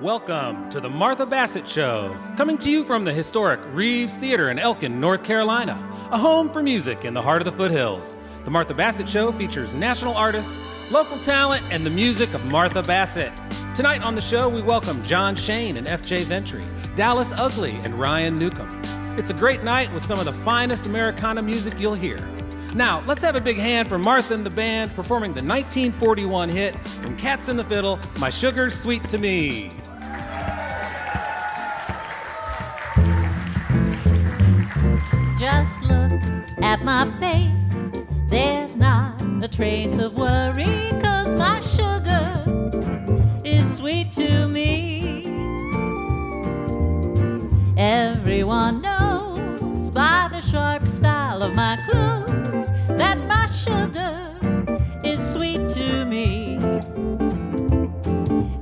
Welcome to the Martha Bassett Show, coming to you from the historic Reeves Theater in Elkin, North Carolina, a home for music in the heart of the foothills. The Martha Bassett Show features national artists, local talent, and the music of Martha Bassett. Tonight on the show, we welcome Jon Shain and FJ Ventre, Dallas Ugly, and Ryan Newcomb. It's a great night with some of the finest Americana music you'll hear. Now, let's have a big hand for Martha and the band performing the 1941 hit from Cats in the Fiddle, My Sugar's Sweet to Me. Just look at my face, there's not a trace of worry, 'cause my sugar is sweet to me. Everyone knows by the sharp style of my clothes that my sugar is sweet to me.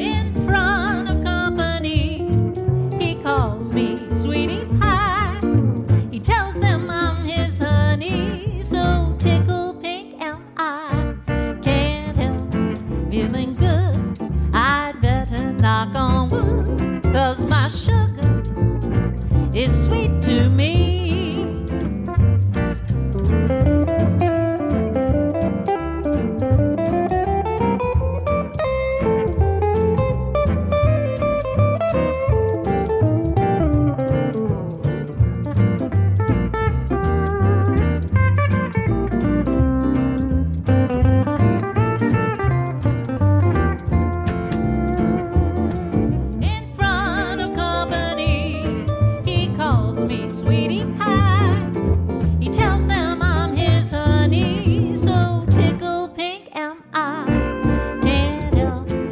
In front of company, he calls me Sweetie Pie. He tells them I'm his honey, so tickle pink am I. Can't help feeling good, I'd better knock on wood, 'cause my sugar is sweet to me.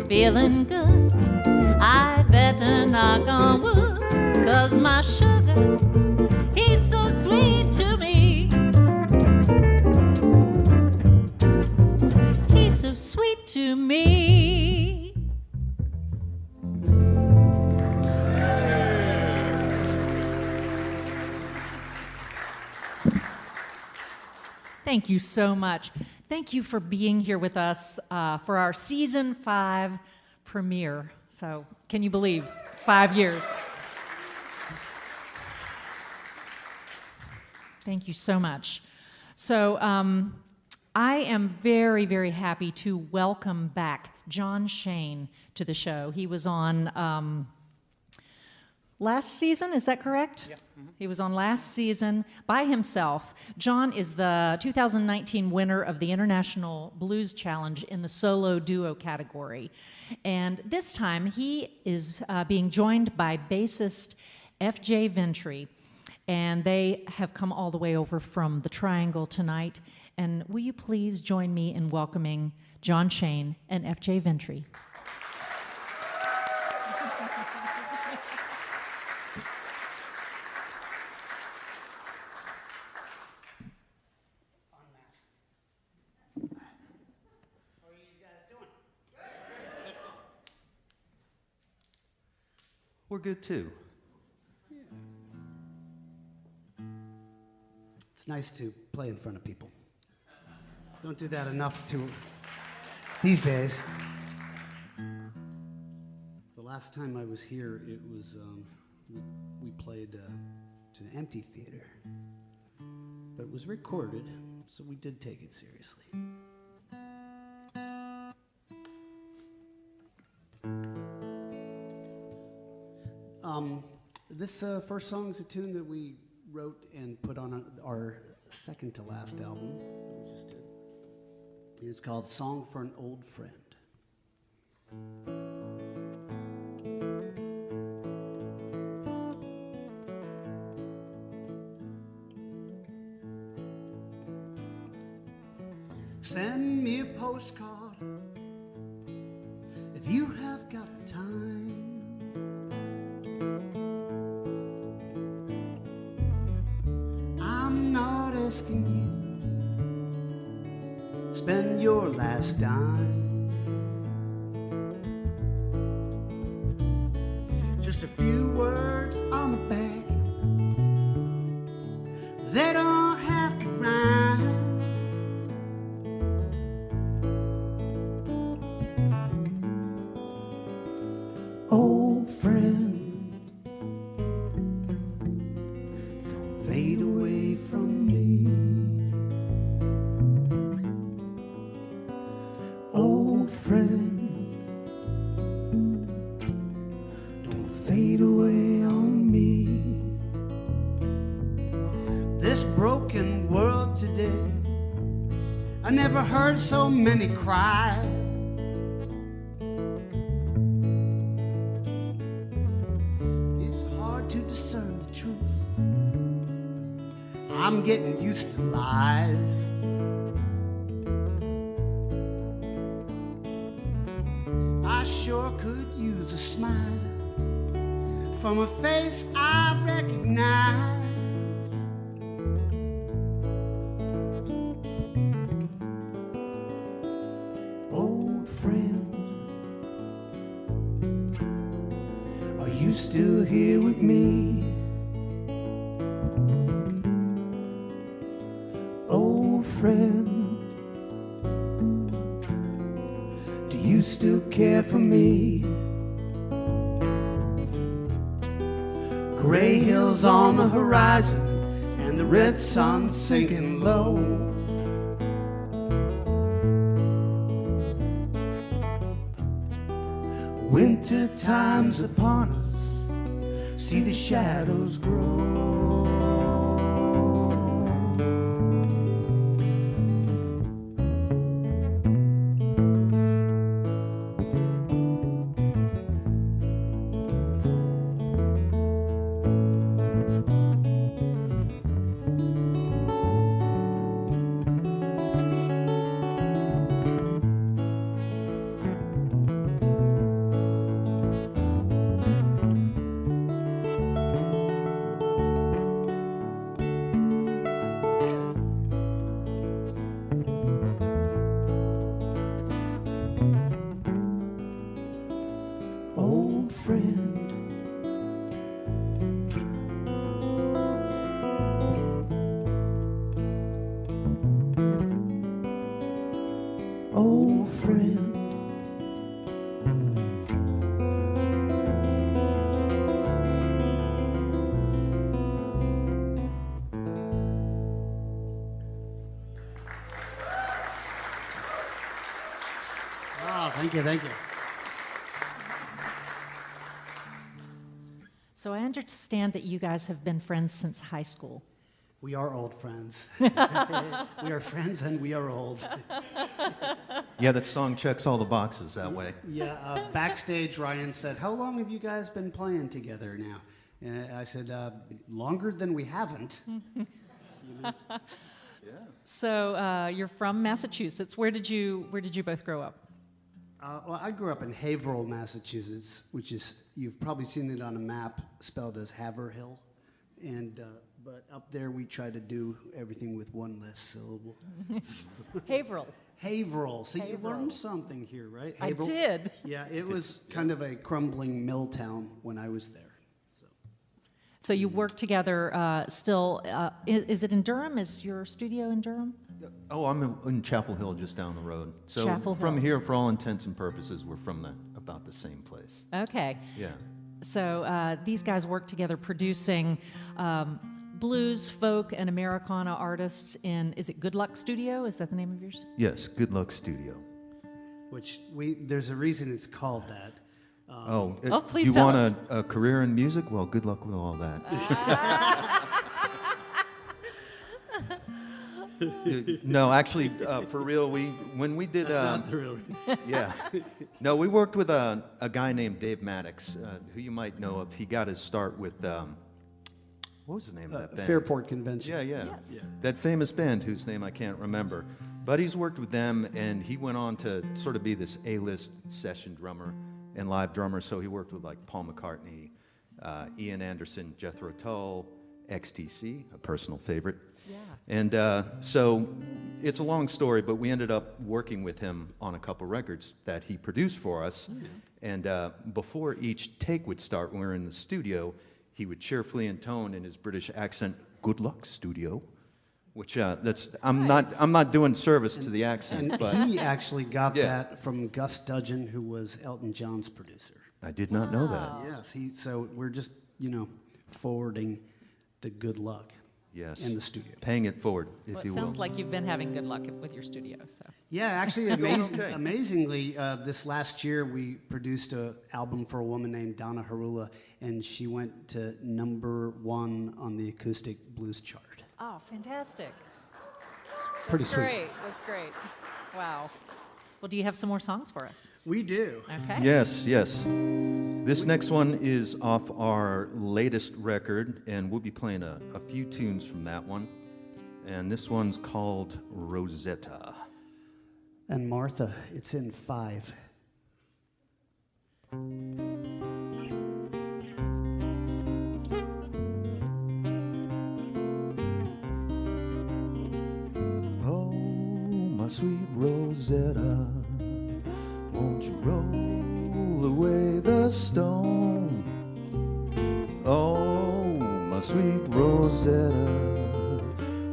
Feeling good, I'd better knock on wood, 'cause my sugar, he's so sweet to me. He's so sweet to me. Thank you so much. Thank you for being here with us for our Season 5 premiere. So, can you believe 5 years? Thank you so much. So, I am very, very happy to welcome back Jon Shain to the show. He was on last season, is that correct? Yeah. He was on last season by himself. Jon is the 2019 winner of the International Blues Challenge in the solo duo category. And this time he is being joined by bassist FJ Ventre. And they have come all the way over from the Triangle tonight. And will you please join me in welcoming Jon Shain and FJ Ventre? We're good too. It's nice to play in front of people. Don't do that enough these days. The last time I was here, it was we played to an empty theater, but it was recorded, so we did take it seriously. This first song is a tune that we wrote and put on our second to last album that we just did. It's called Song for an Old Friend. Send me a postcard if you have got the time. I'm not asking you spend your last dime. Just a few words on the back, they don't have to rhyme. Oh, never heard so many cry. It's hard to discern the truth. I'm getting used to lies. I sure could use a smile from a face I recognize. Old friend, are you still here with me? Old friend, do you still care for me? Gray hills on the horizon and the red sun sinking low. Winter time's upon us, see the shadows grow. Old friend, old friend. Oh, thank you, thank you. So I understand that you guys have been friends since high school. We are old friends. We are friends and we are old. Yeah, that song checks all the boxes that way. Yeah, backstage, Ryan said, "How long have you guys been playing together now?" And I said, "Longer than we haven't." So you're from Massachusetts. Where did you both grow up? Well, I grew up in Haverhill, Massachusetts, which is, you've probably seen it on a map, spelled as Haverhill. And but up there we try to do everything with one less syllable. Haverhill. Haverhill. See, you Haverhill. learned something here, right? I Haverhill? did. Yeah, it was kind of a crumbling mill town when I was there. So you work together still. Is it in Durham? Is your studio in Durham? Oh, I'm in Chapel Hill, just down the road. So Chapel from Hill. here, for all intents and purposes, we're from about the same place. Okay. Yeah. So these guys work together producing blues, folk, and Americana artists in, is it Good Luck Studio? Is that the name of yours? Yes, Good Luck Studio. Which there's a reason it's called that. Please do you tell want us. a career in music? Well, good luck with all that. No, actually, for real, when we did, That's not the real. yeah, no, we worked with a guy named Dave Maddox, who you might know of. He got his start with what was the name of that band? Fairport Convention. Yeah. Yes. That famous band whose name I can't remember. But he's worked with them, and he went on to sort of be this A-list session drummer and live drummer. So he worked with like Paul McCartney, Ian Anderson, Jethro Tull, XTC, a personal favorite. Yeah. And so it's a long story, but we ended up working with him on a couple records that he produced for us. And before each take would start, when we were in the studio, he would cheerfully intone in his British accent, "Good luck, studio," which I'm not doing service to the accent, And but he actually got Yeah. that from Gus Dudgeon, who was Elton John's producer. I did not know that. Yes, so we're just, forwarding the good luck Yes, in the studio. paying it forward, if Well, you it will. sounds like you've been having good luck with your studio. So Yeah, actually, okay. amazingly, this last year we produced an album for a woman named Donna Harula, and she went to #1 on the acoustic blues chart. oh, fantastic! Pretty That's sweet. great. That's great. Wow. Well, do you have some more songs for us? We do. Okay. Yes, yes. This next one is off our latest record, and we'll be playing a few tunes from that one. And this one's called Rosetta. And Martha, it's in 5. Oh, my sweet Rosetta, won't you roll away the stone? Oh, my sweet Rosetta,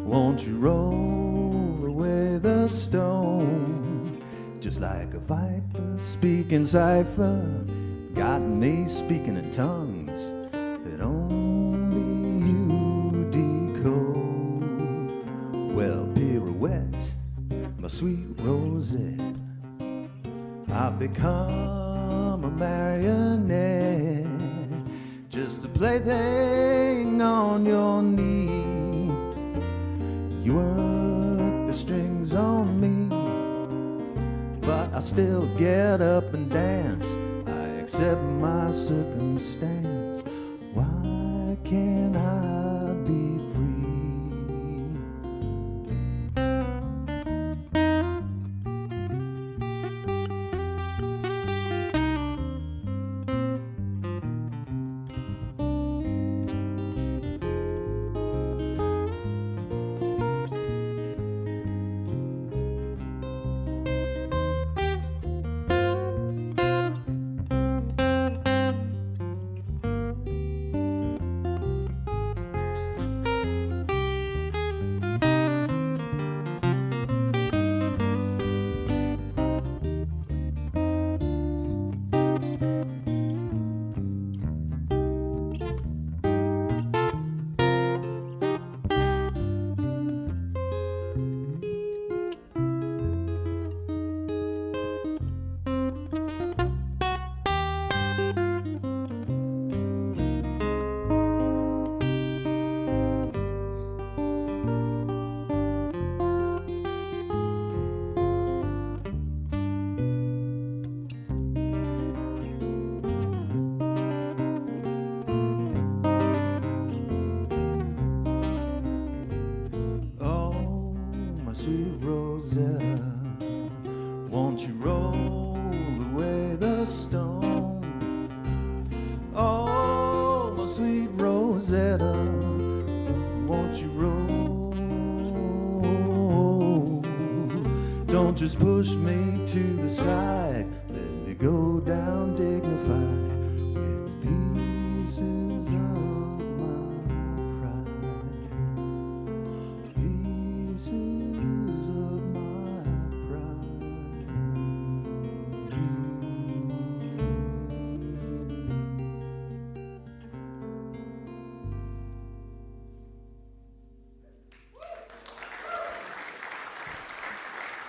won't you roll away the stone? Just like a viper speaking cipher, got me speaking in tongues that only you decode. Well, pirouette, my sweet Rosette, I've become a marionette, just a plaything on your knee. You work the strings on me, but I still get up and dance. I accept my circumstance. Why can't I be free? Sweet Rosetta, won't you roll away the stone? Oh, my sweet Rosetta, won't you roll? Don't just push me to the side, let me go down dignified with pieces of my pride. Pieces of my pride.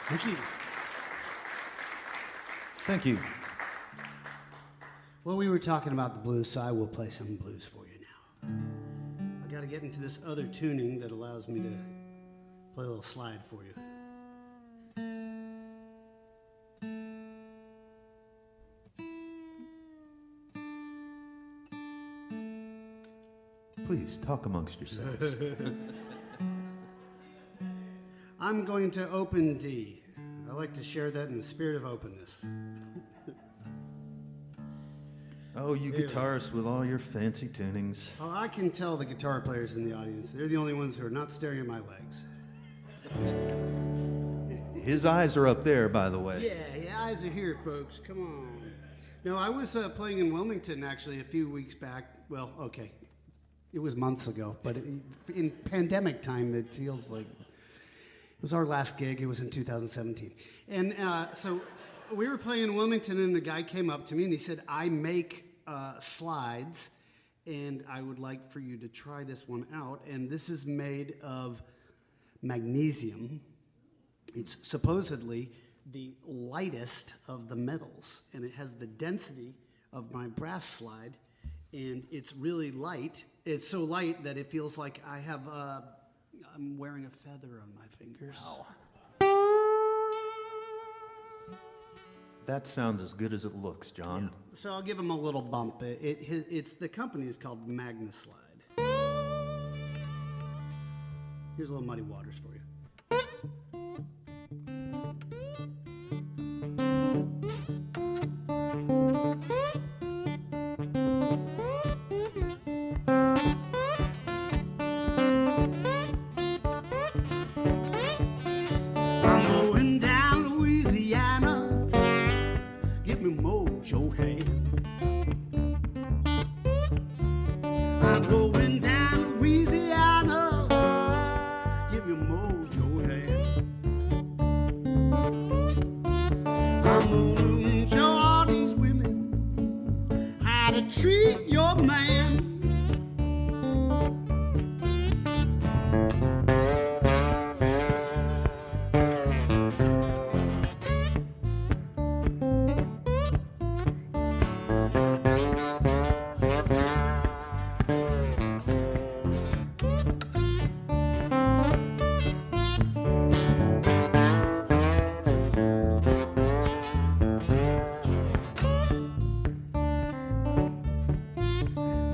Thank you. Thank you. Well, we were talking about the blues, so I will play some blues for you now. I got to get into this other tuning that allows me to play a little slide for you. Please talk amongst yourselves. I'm going to open D. I like to share that in the spirit of openness. Oh, you guitarists with all your fancy tunings. Oh, I can tell the guitar players in the audience. They're the only ones who are not staring at my legs. His eyes are up there, by the way. Yeah, your eyes are here, folks. Come on. No, I was playing in Wilmington, actually, a few weeks back. Well, okay. It was months ago, but in pandemic time, it feels like it was our last gig. It was in 2017. And so we were playing in Wilmington, and a guy came up to me, and he said, I make slides, and I would like for you to try this one out. And this is made of magnesium. It's supposedly the lightest of the metals, and it has the density of my brass slide, and it's really light. It's so light that it feels like I have I'm wearing a feather on my fingers. Wow. That sounds as good as it looks, John. Yeah. So I'll give him a little bump. It's the company is called Magnaslide. Here's a little Muddy Waters for you. I'm going down Louisiana, get me mojo hand. I'm going down Louisiana, give me mojo hand. I'm gonna show all these women how to treat your man.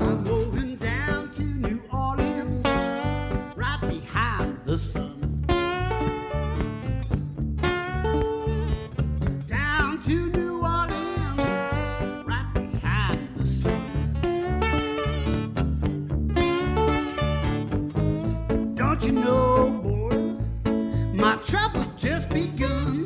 I'm going down to New Orleans, right behind the sun. Down to New Orleans, right behind the sun. Don't you know, boy, my trouble just begun.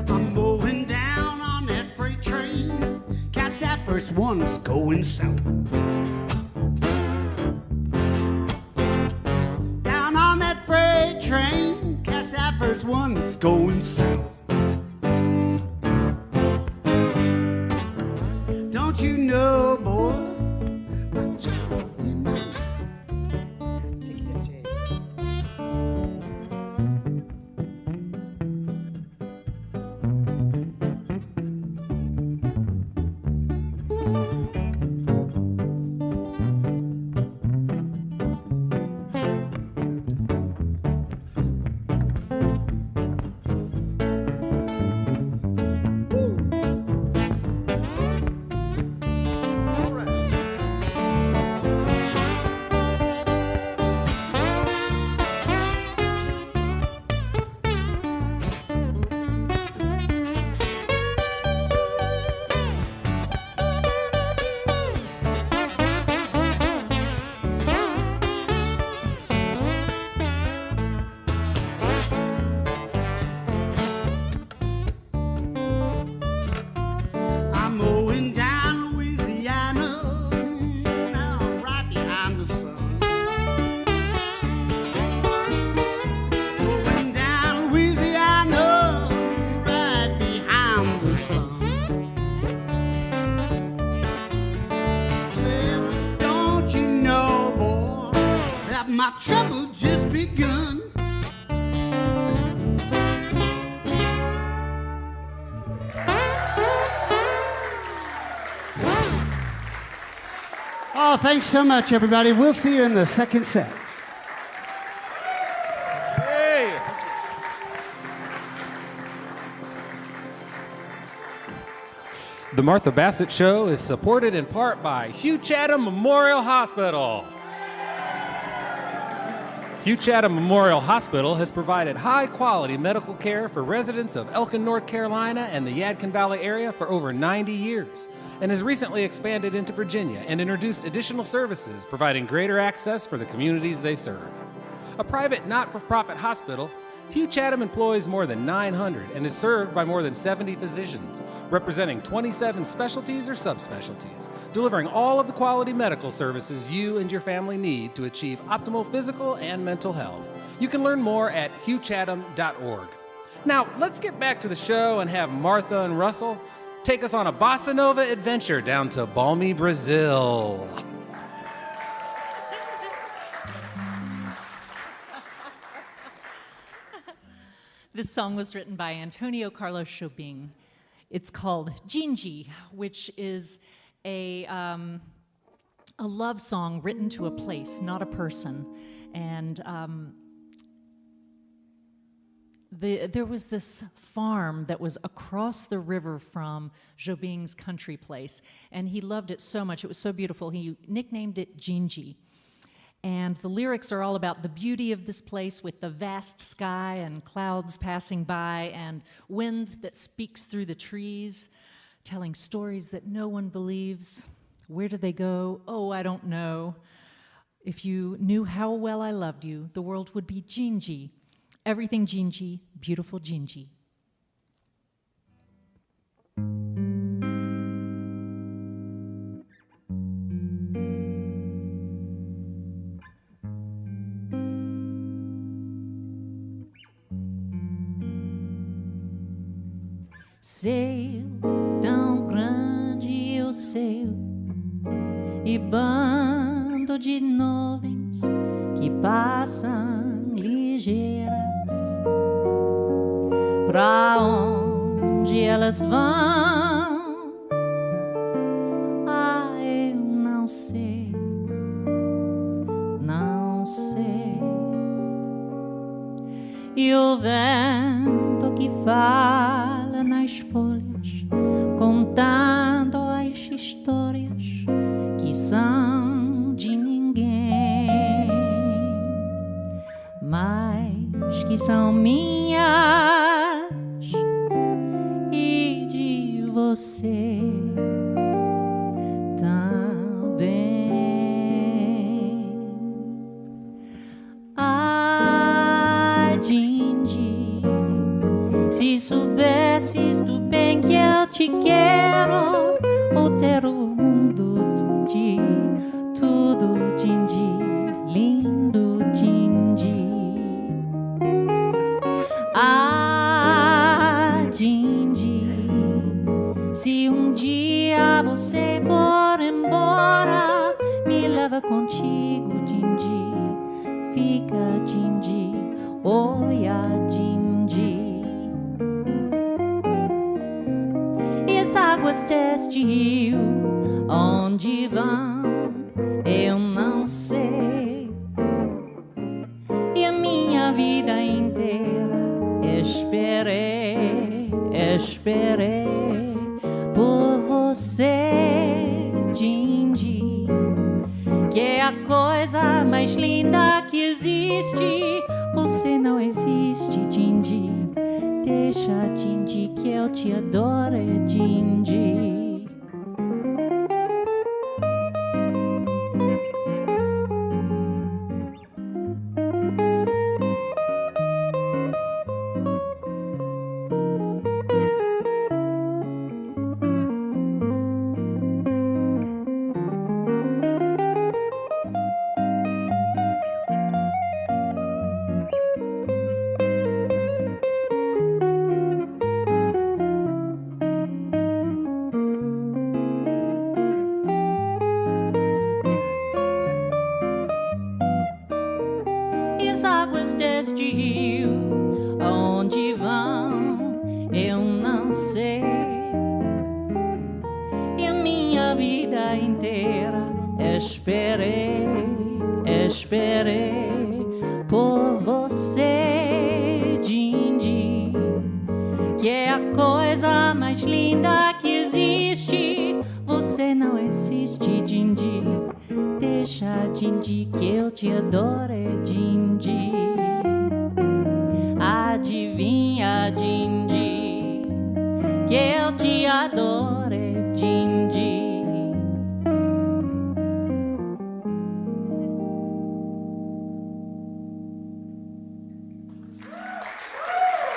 I'm going down on that freight train, catch that first one that's going south. Down on that freight train, catch that first one that's going south. Don't you know, boy, my trouble in my life. Take that jazz. All right. I'm going down Louisiana, now right behind the sun. Going down Louisiana, right behind the sun. Said, don't you know, boy, that my trouble just begun? Oh, thanks so much, everybody. We'll see you in the second set. Hey! The Martha Bassett Show is supported in part by Hugh Chatham Memorial Hospital. Hugh Chatham Memorial Hospital has provided high-quality medical care for residents of Elkin, North Carolina and the Yadkin Valley area for over 90 years, and has recently expanded into Virginia and introduced additional services, providing greater access for the communities they serve. A private, not-for-profit hospital, Hugh Chatham employs more than 900 and is served by more than 70 physicians, representing 27 specialties or subspecialties, delivering all of the quality medical services you and your family need to achieve optimal physical and mental health. You can learn more at hughchatham.org. Now, let's get back to the show and have Martha and Russell take us on a bossa nova adventure down to balmy Brazil. This song was written by Antonio Carlos Jobim. It's called Gingi, which is a love song written to a place, not a person. And there was this farm that was across the river from Jobim's country place, and he loved it so much. It was so beautiful. He nicknamed it Gingi. And the lyrics are all about the beauty of this place with the vast sky and clouds passing by and wind that speaks through the trees, telling stories that no one believes. Where do they go? Oh, I don't know. If you knew how well I loved you, the world would be Gingi. Everything Gingi, beautiful Gingi. Céu tão grande é o céu e bando de nuvens que passam ligeiras. Pra onde elas vão? Ah, eu não sei, não sei. E o vento que fala nas folhas, contando as histórias que são de ninguém, mas que são minhas e de você também. Ah, Gingi, se soubesses do bem que eu te quero, ou ter o mundo de tudo, Gingi, lindo Gingi. Ah, Gingi, se um dia você for embora, me leva contigo, Gingi, fica Gingi, olha Gingi. E as águas deste rio, onde vão, eu não sei. E a minha vida inteira esperei por você, Gingi, que é a coisa mais linda que existe. Você não existe, Gingi. Deixa, Gingi, que eu te adore, Gingi. Deste rio, onde vão, eu não sei. E a minha vida inteira esperei por você, Gingi, que é a coisa mais linda que existe. Você não existe, Gingi. deixa, Dindi, que eu te adoro, é Dindi. Adivinha, Dindi, que eu te adoro, é Dindi.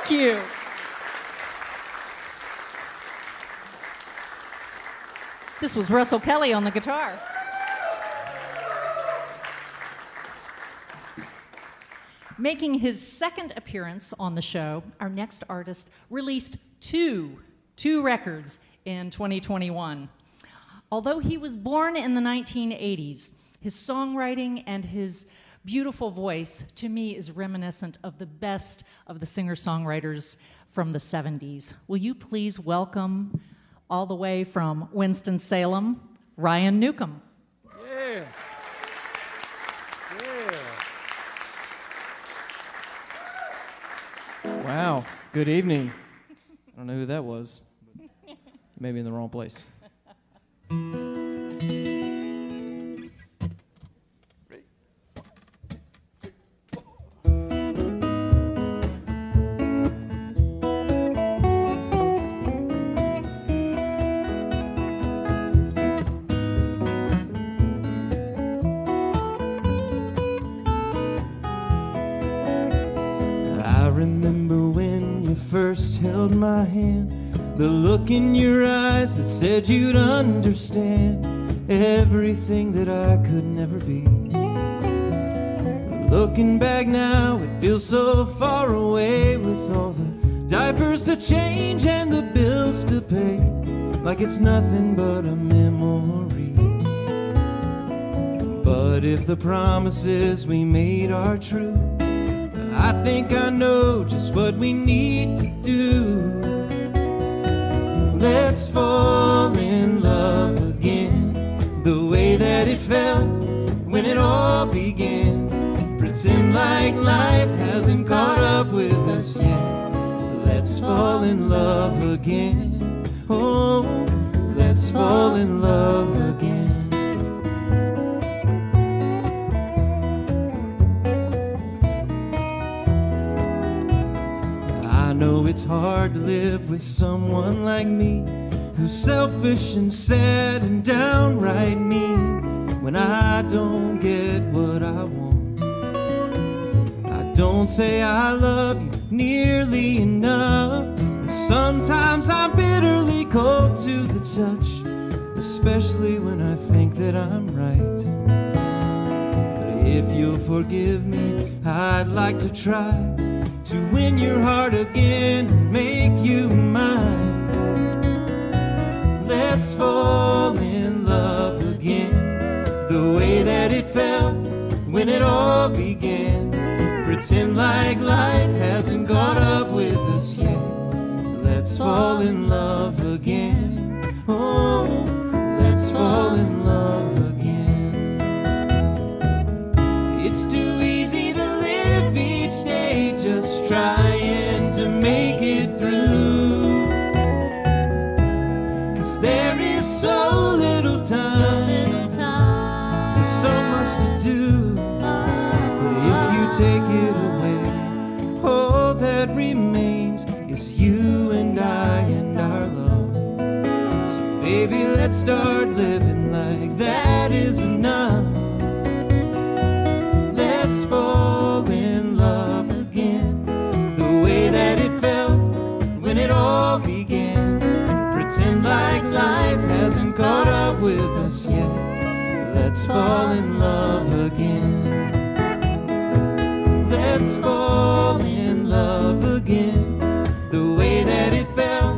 Cute. This was Russell Kelly on the guitar. Making his second appearance on the show, our next artist released two records in 2021. Although he was born in the 1980s, his songwriting and his beautiful voice, to me, is reminiscent of the best of the singer-songwriters from the 70s. Will you please welcome, all the way from Winston-Salem, Ryan Newcomb. Yeah. Wow, good evening. I don't know who that was. Maybe in the wrong place. First held my hand, the look in your eyes that said you'd understand everything that I could never be. Looking back now, it feels so far away, with all the diapers to change and the bills to pay, like it's nothing but a memory. But if the promises we made are true, I think I know just what we need to do. Let's fall in love again, the way that it felt when it all began. Pretend like life hasn't caught up with us yet. Let's fall in love again. Oh, let's fall in love again. I know it's hard to live with someone like me, who's selfish and sad and downright mean. When I don't get what I want, I don't say I love you nearly enough. And sometimes I'm bitterly cold to the touch, especially when I think that I'm right. But if you'll forgive me, I'd like to try to win your heart again and make you mine. Let's fall in love again, the way that it felt when it all began. Pretend like life hasn't caught up with us yet. Let's fall in love again. Oh, let's fall in love again. It's too easy to live each day just trying to make it through, 'cause there is so little time, there's so much to do. But if you take it away, all that remains is you and I and our love. So baby, let's start living like that is enough. Let's fall in love again, the way that it felt when it all began. Pretend like life hasn't caught up with us yet. Let's fall in love again. Let's fall in love again, the way that it felt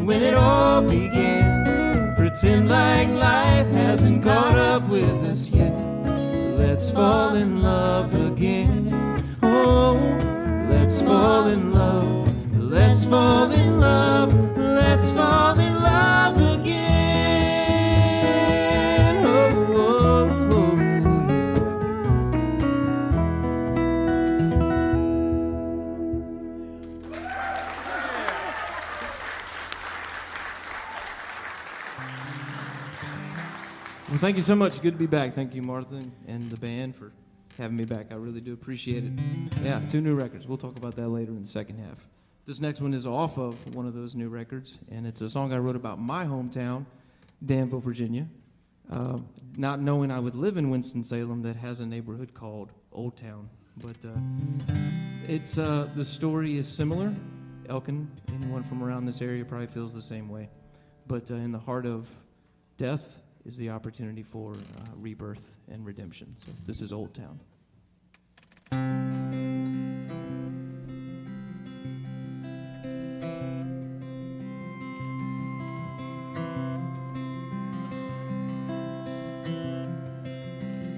when it all began. Pretend like life hasn't caught up with us yet. Let's fall in love again. Oh, let's fall in love. Let's fall in love. Let's fall in love again. Oh, oh, oh, thank you so much. Good to be back. Thank you, Martha, and the band for having me back. I really do appreciate it. Yeah, 2 new records. We'll talk about that later in the second half. This next one is off of one of those new records, and it's a song I wrote about my hometown, Danville, Virginia. Not knowing I would live in Winston-Salem that has a neighborhood called Old Town. But it's the story is similar. Elkin, anyone from around this area probably feels the same way. But in the heart of death is the opportunity for rebirth and redemption. So this is Old Town.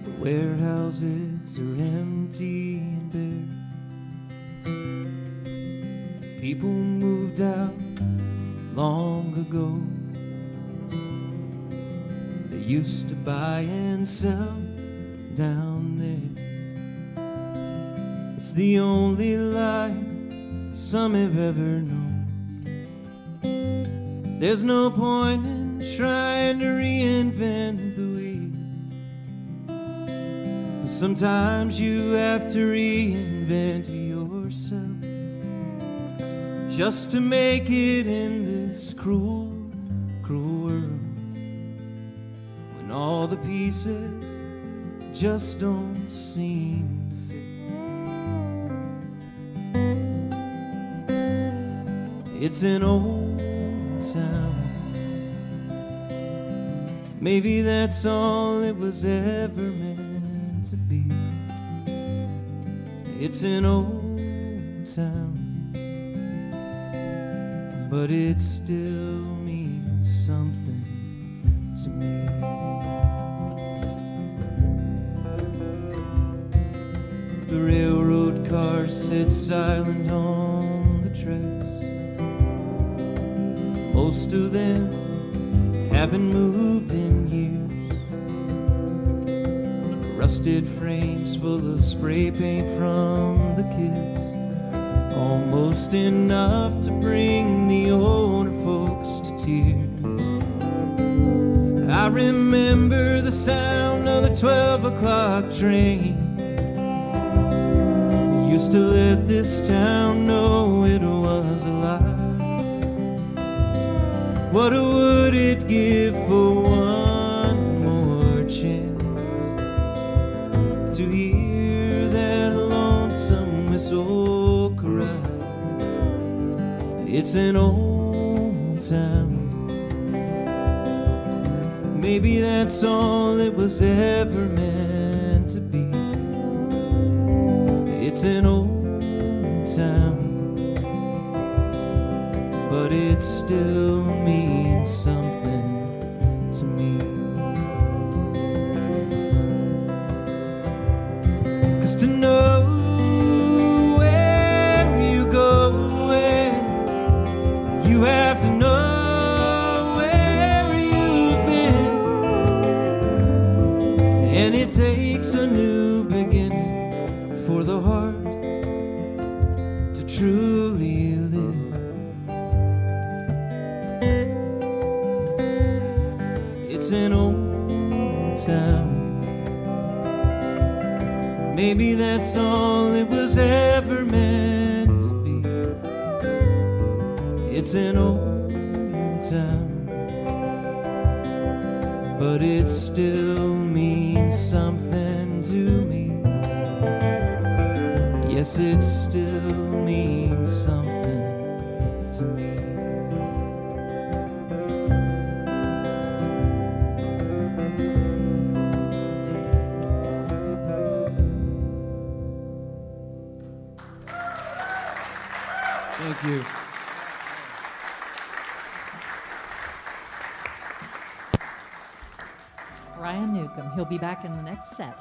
The warehouses are empty and bare. People moved out long ago. They used to buy and sell down there. It's the only life some have ever known. There's no point in trying to reinvent the wheel, but sometimes you have to reinvent yourself just to make it in this cruel, cruel world, when all the pieces just don't seem to fit. It's an old town. Maybe that's all it was ever meant to be. It's an old town, but it still means something to me. The railroad cars sit silent on the tracks. Most of them haven't moved in years. Rusted frames full of spray paint from the kids, almost enough to bring the older folks to tears. I remember the sound of the 12 o'clock train. We used to let this town know it was alive. What would it give for one more chance to hear that lonesome whistle cry? It's an old town. Maybe that's all it was ever meant to be. It's an old town, but it still means something to me. 'Cause to know where you go, you have to know where you've been. And it takes a new beginning for the heart to truly live. It's an old town. Maybe that's all it was ever meant to be. It's an old town, but it still means something to me. Yes, it still means something to me. Thank you. Brian Newcomb. He'll be back in the next set.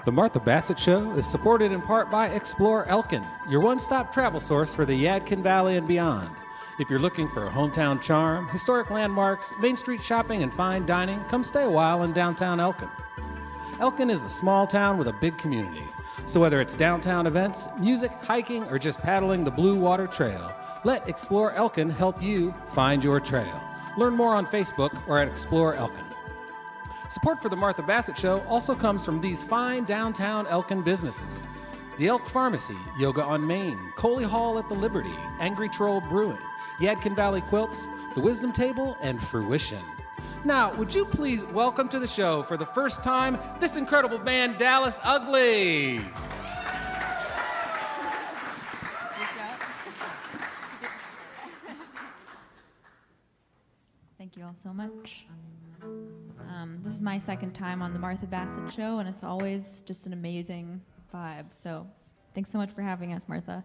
The Martha Bassett Show is supported in part by Explore Elkin, your one-stop travel source for the Yadkin Valley and beyond. If you're looking for hometown charm, historic landmarks, Main Street shopping, and fine dining, come stay a while in downtown Elkin. Elkin is a small town with a big community. So whether it's downtown events, music, hiking, or just paddling the Blue Water Trail, let Explore Elkin help you find your trail. Learn more on Facebook or at Explore Elkin. Support for the Martha Bassett Show also comes from these fine downtown Elkin businesses: the Elk Pharmacy, Yoga on Main, Coley Hall at the Liberty, Angry Troll Brewing, Yadkin Valley Quilts, the Wisdom Table, and Fruition. Now, would you please welcome to the show for the first time this incredible band, Dallas Ugly. Thank you all so much. This is my second time on the Martha Bassett Show, and it's always just an amazing vibe. So thanks so much for having us, Martha.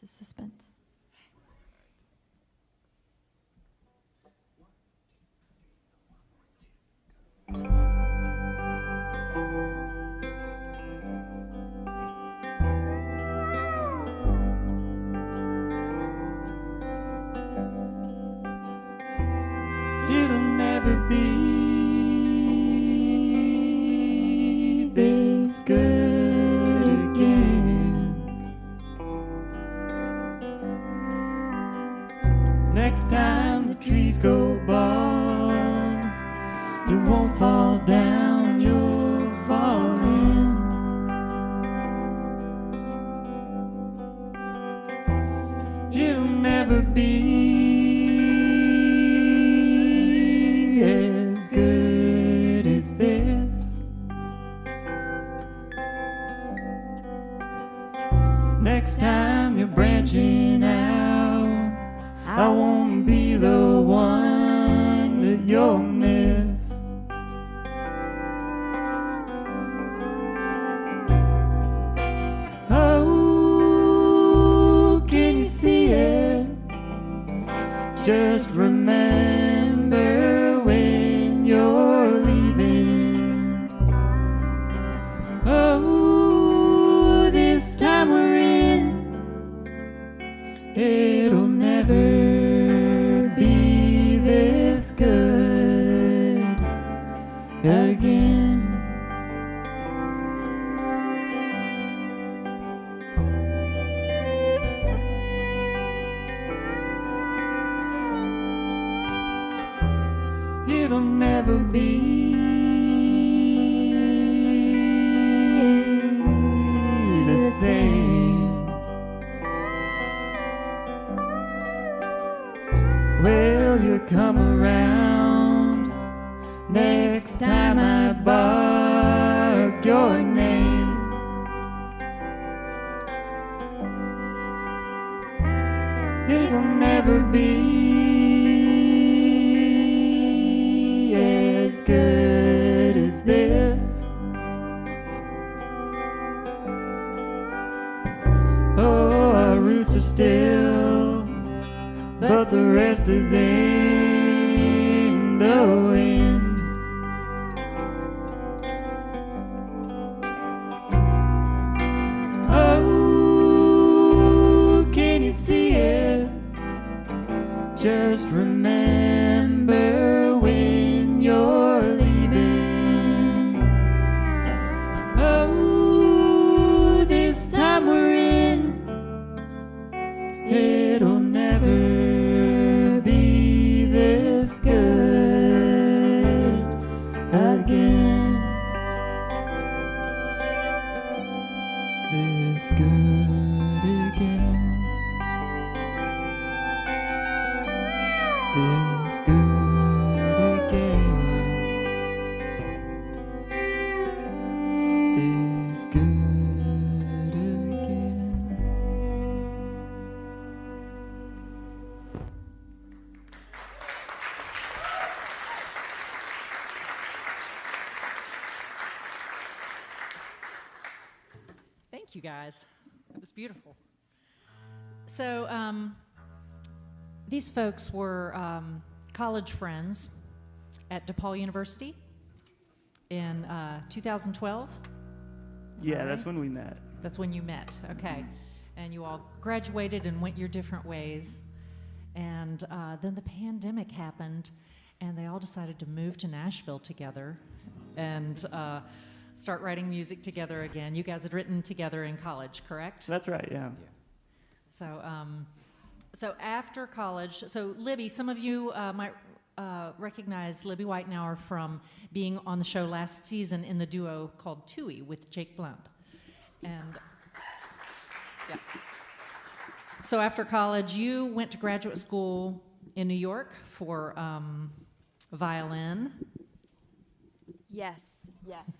This is suspense. It'll never be this good again. Next time the trees go bald, you won't fall down, you'll fall in. It'll never be as good as this. Next time you're branching out, I won't be the one that you'll miss. Oh, can you see it? Just remember when you're leaving. Oh, this time we're in, it'll never be this good again. It'll never be the same. Will you come around next time I bark your name? It'll never be as good as this. Oh, our roots are still, but the rest is in the wind. Oh, can you see it? Just remember when you're leaving. Oh, this time we're in, it'll never be this good again. This good again. This good again. This good again. Thank you, guys. That was beautiful. So, these folks were college friends at DePaul University in 2012. Yeah, that's when we met. That's when you met, okay. And you all graduated and went your different ways. And then the pandemic happened, and they all decided to move to Nashville together and start writing music together again. You guys had written together in college, correct? That's right, yeah. So, so after college, so Libby, some of you might recognize Libby Whitenauer from being on the show last season in the duo called Tui with Jake Blunt. And yes. So after college, you went to graduate school in New York for violin. Yes.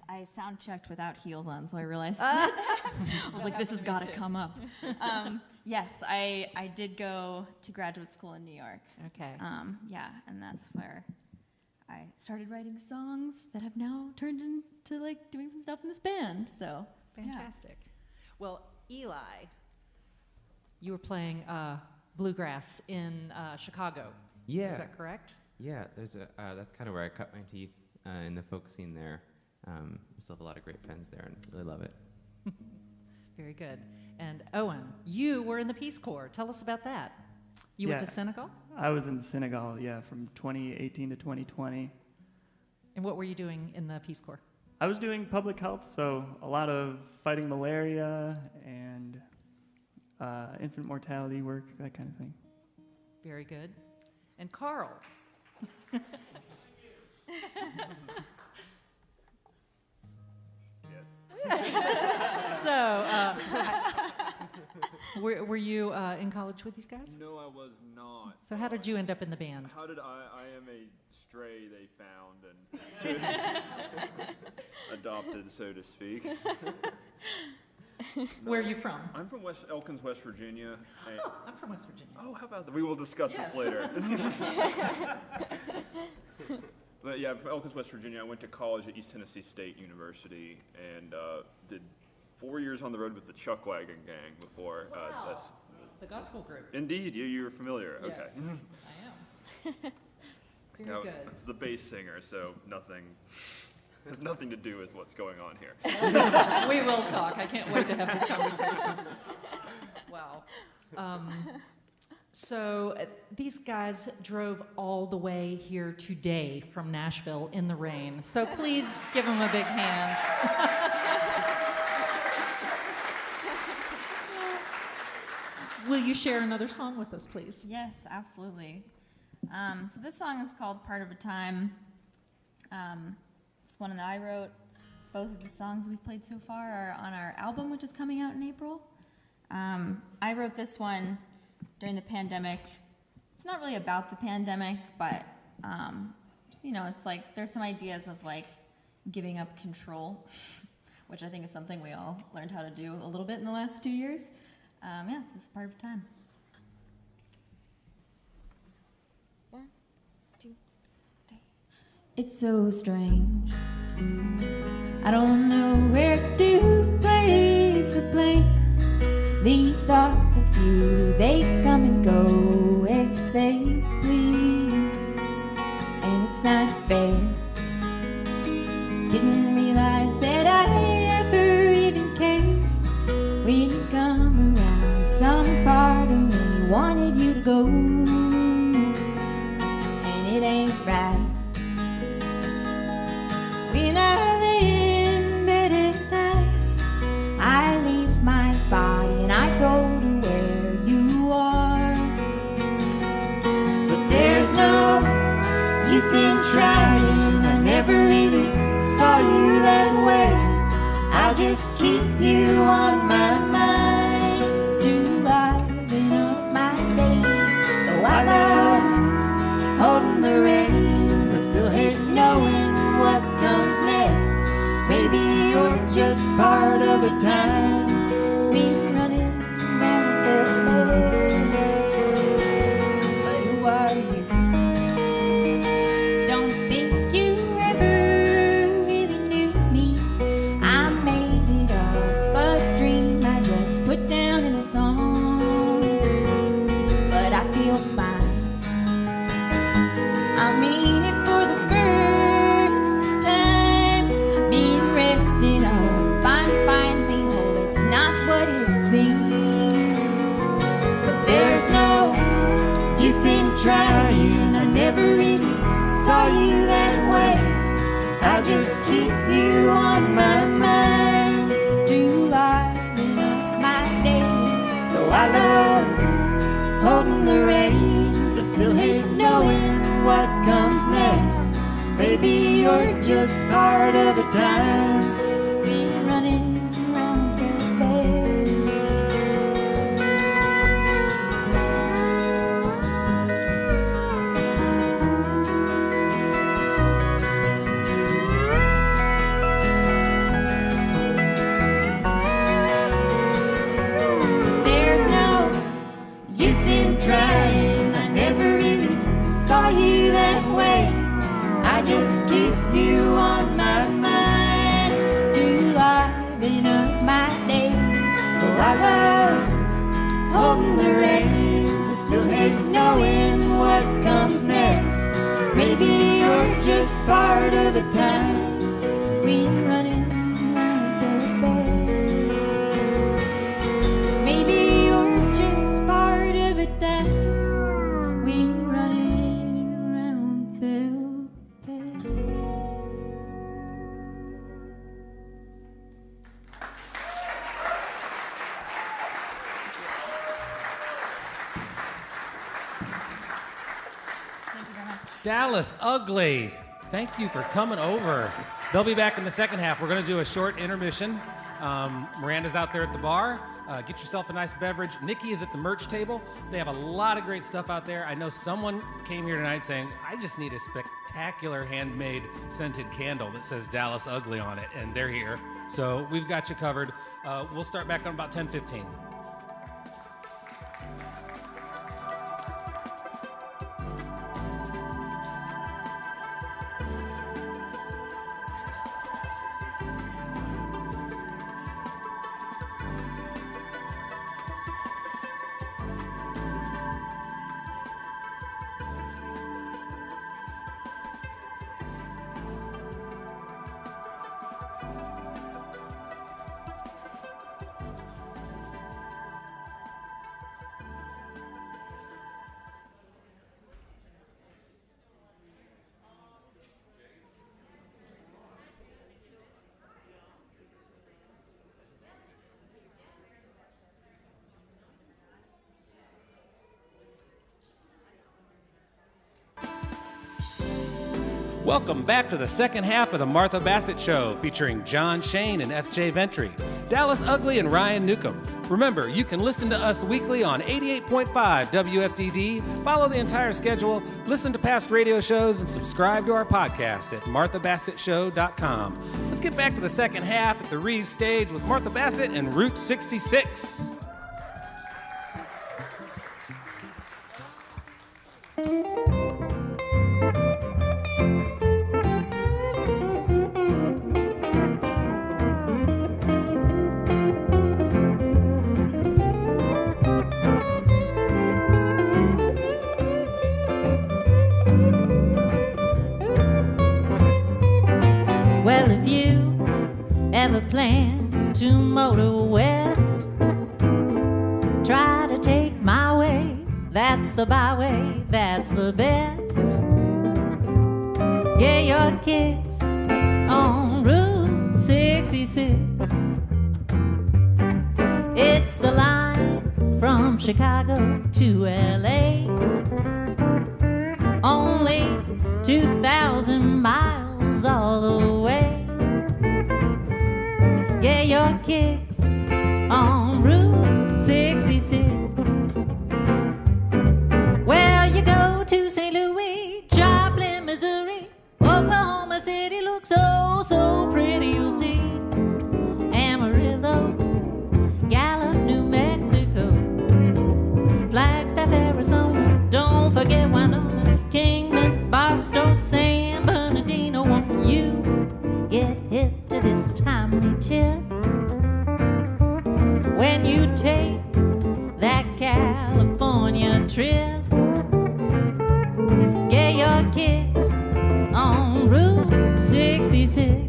I sound checked without heels on, so I realized I was like, this has got to come up. Yes, I did go to graduate school in New York. Okay. Yeah, and that's where I started writing songs that have now turned into like doing some stuff in this band. So Fantastic. Well, Eli, you were playing bluegrass in Chicago. Yeah. Is that correct? Yeah, there's that's kind of where I cut my teeth in the folk scene there. I still have a lot of great friends there and really love it. Very good. And Owen, you were in the Peace Corps. Tell us about that. You went to Senegal? I was in Senegal, from 2018 to 2020. And what were you doing in the Peace Corps? I was doing public health, so a lot of fighting malaria and infant mortality work, that kind of thing. Very good. And Carl? So, were you in college with these guys? No, I was not. So how did you end up in the band? How did I am a stray they found and adopted, so to speak. Where are you from? I'm from Elkins, West Virginia. I'm from West Virginia. Oh, how about that? We will discuss this later. But yeah, from Elkins, West Virginia. I went to college at East Tennessee State University and did 4 years on the road with the Chuck Wagon Gang before. Wow. The gospel group. Indeed, you're familiar. Yes, Okay. I am. Very good. I was the bass singer, so nothing has nothing to do with what's going on here. We will talk. I can't wait to have this conversation. Wow. So these guys drove all the way here today from Nashville in the rain. So please give them a big hand. Will you share another song with us, please? Yes, absolutely. So this song is called Part of a Time. It's one that I wrote. Both of the songs we've played so far are on our album, which is coming out in April. I wrote this one during the pandemic. It's not really about the pandemic, but it's like there's some ideas of like giving up control, which I think is something we all learned how to do a little bit in the last 2 years. So this is Part of a Time. 1, 2, 3. It's so strange. I don't know where to place the blame. These thoughts of you, they come and go as they please. And it's not fair. Didn't realize that I ever even cared. When you come around, some part of me wanted you to go. And it ain't right. When I lay in bed at night, I leave my body and I go to where you are. But there's no use in trying. I never really saw you that way. I'll just keep you on my mind to liven up my days. Though I love holding the reins, I still hate knowing what comes next. Maybe you're just part of a time we're running round the bend. But who are you? Don't think you ever really knew me. I made it up, a dream I just put down in a song. But I feel fine. I mean it for the first time. Being rested up, I'm fine. trying. I never really saw you that way. I just keep you on my mind to liven up my days. Though I love holding the reins, I still hate knowing what comes next. Maybe you're just part of a time been running around the bed. There's no use in trying. I never really saw you that way. I just keep you on my mind to liven up my days. Though I love holding the reins, I still hate knowing what comes next. Maybe you're just part of the time we're running around the beds. Maybe you're just part of a time we're running around the beds. Dallas Ugly, thank you for coming over. They'll be back in the second half. We're going to do a short intermission. Miranda's out there at the bar. Get yourself a nice beverage. Nikki is at the merch table. They have a lot of great stuff out there. I know someone came here tonight saying, I just need a spectacular handmade scented candle that says Dallas Ugly on it, and they're here. So we've got you covered. We'll start back on about 10:15. Welcome back to the second half of the Martha Bassett Show, featuring Jon Shain and FJ Ventre, Dallas Ugly, and Ryan Newcomb. Remember, you can listen to us weekly on 88.5 WFDD, follow the entire schedule, listen to past radio shows, and subscribe to our podcast at marthabassettshow.com. Let's get back to the second half at the Reeves stage with Martha Bassett and Route 66. Well, if you ever plan to motor west, try to take my way. That's the byway, that's the best. Get your kicks on Route 66. It's the line from Chicago to LA. Only 2,000 miles all the way. Get your kicks on Route 66. Well, you go to St. Louis, Joplin, Missouri, Oklahoma City looks so, so pretty, you'll see. Amarillo, Gallup, New Mexico, Flagstaff, Arizona, don't forget Winona, Kingman, Barstow, San Bernardino. Won't you get hip to this timely tip when you take that California trip? Get your kicks on Route 66.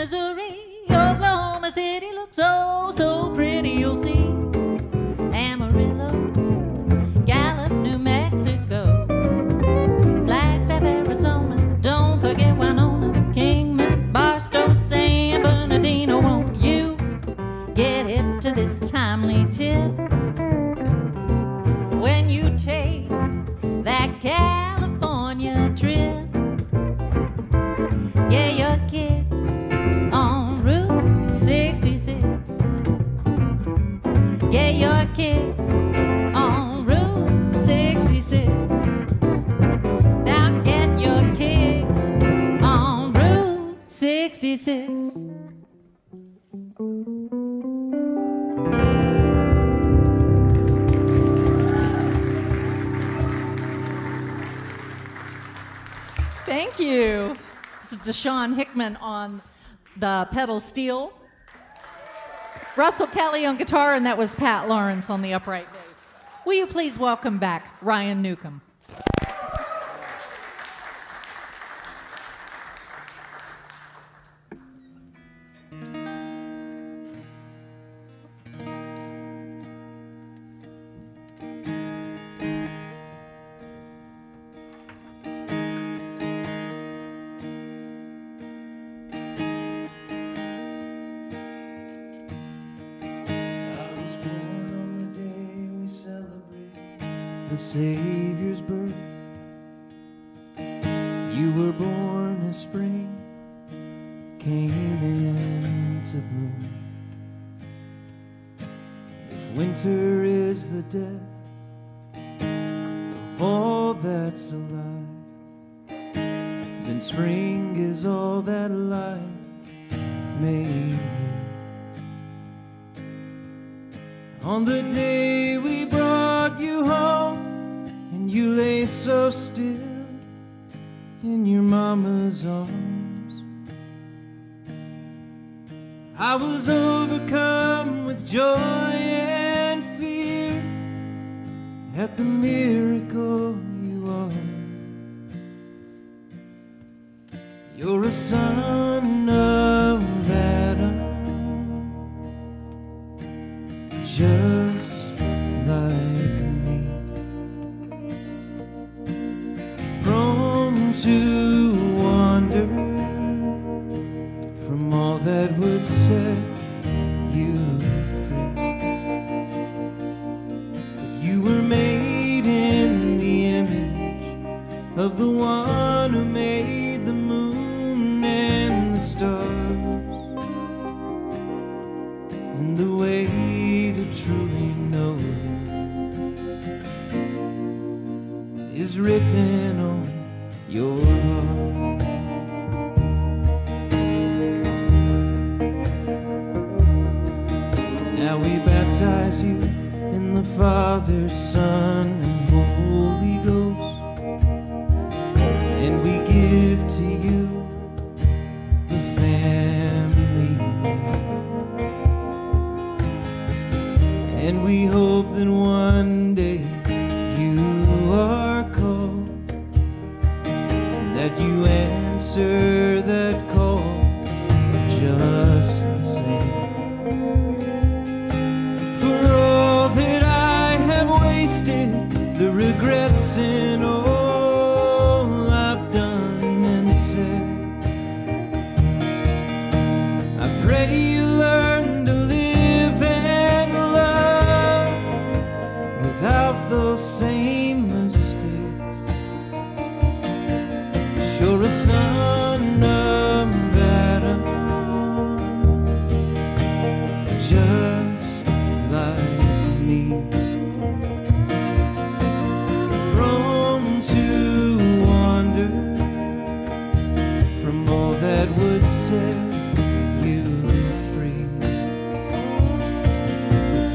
Missouri, Oklahoma City looks so, so pretty, you'll see. Amarillo, Gallup, New Mexico, Flagstaff, Arizona, don't forget Winona, Kingman, Barstow, San Bernardino. Won't you get hip to this timely tip? When you take that California trip, yeah, your kicks on Route 66. Yeah, your kicks on Route 66. Now get your kicks on Route 66. Thank you. This is Deshaun Hickman on the pedal steel, Russell Kelly on guitar, and that was Pat Lawrence on the upright bass. Will you please welcome back Ryan Newcomb? The Savior's birth. You were born as spring came into bloom. If winter is the death of all that's alive, then spring is all that life made. On the day we brought you home, and you lay so still in your mama's arms, I was overcome with joy and fear at the miracle you are. You're a son of Adam, just like me, prone to wander from all that would set you free. But you were made in the image of the one who made the moon and the stars, and the way to truly know you is written on your heart. Now we baptize you in the Father, Son, and Holy Ghost, and we give to you the family name. And we hope that one day you are called, and that you answer that call just the same. For all that I have wasted, the regrets and all I've done and said, I pray you learn to live and love without those same mistakes. You're a son of Adam, just like me, prone to wander from all that would set you free.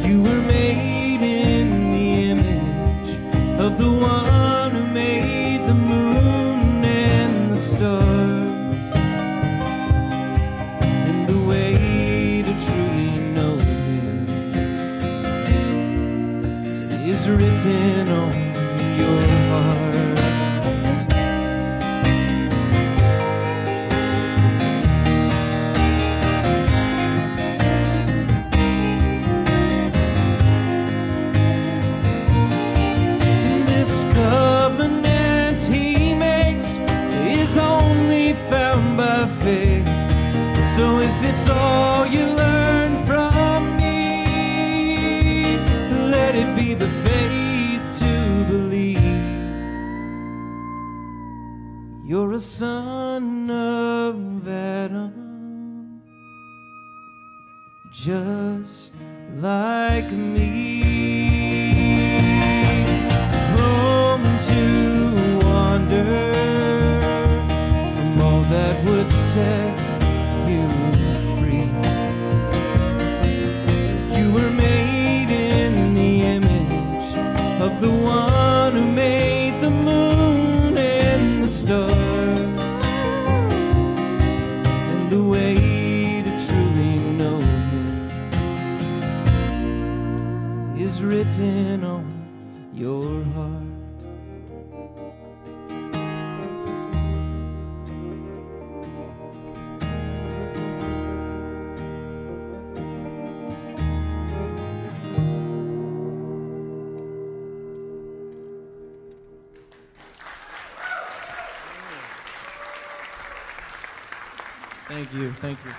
You were made in the image of the one who made the moon and the stars, and the way to truly know him is written on your heart. a son of Adam, just like me. Home to wander from all that would set you free. You were made in the image of the one who made the moon and the stars. And the way to truly know him is written on your heart. Thank you, thank you.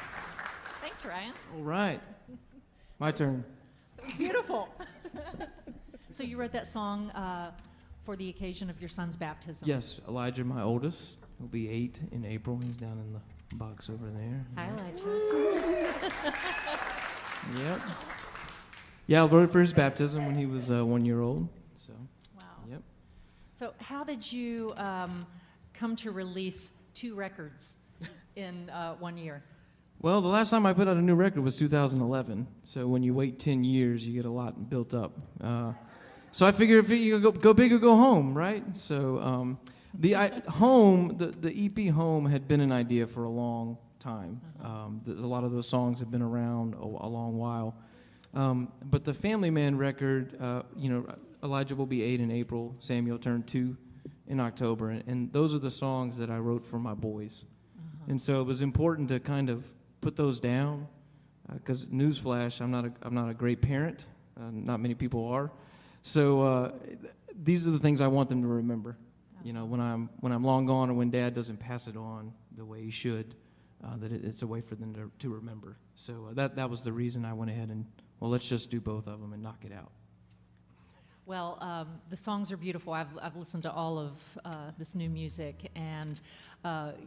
Thanks, Ryan. All right, my turn. Beautiful. So you wrote that song for the occasion of your son's baptism. Yes, Elijah, my oldest, will be 8 in April. He's down in the box over there. Hi, Elijah. Yep. Yeah, I wrote it for his baptism when he was 1 year old. So. Wow. Yep. So how did you come to release 2 records in 1 year? Well, the last time I put out a new record was 2011. So when you wait 10 years, you get a lot built up. So I figured if you go big or go home, right? So the EP Home had been an idea for a long time. A lot of those songs have been around a long while. But the Family Man record, Elijah will be 8 in April. Samuel turned 2 in October. And those are the songs that I wrote for my boys. And so it was important to kind of put those down, because newsflash, I'm not a great parent. Not many people are. So these are the things I want them to remember. You know, when I'm long gone, or when Dad doesn't pass it on the way he should, that it's a way for them to remember. So that was the reason I went ahead and, well, let's just do both of them and knock it out. Well, the songs are beautiful. I've listened to all of this new music, and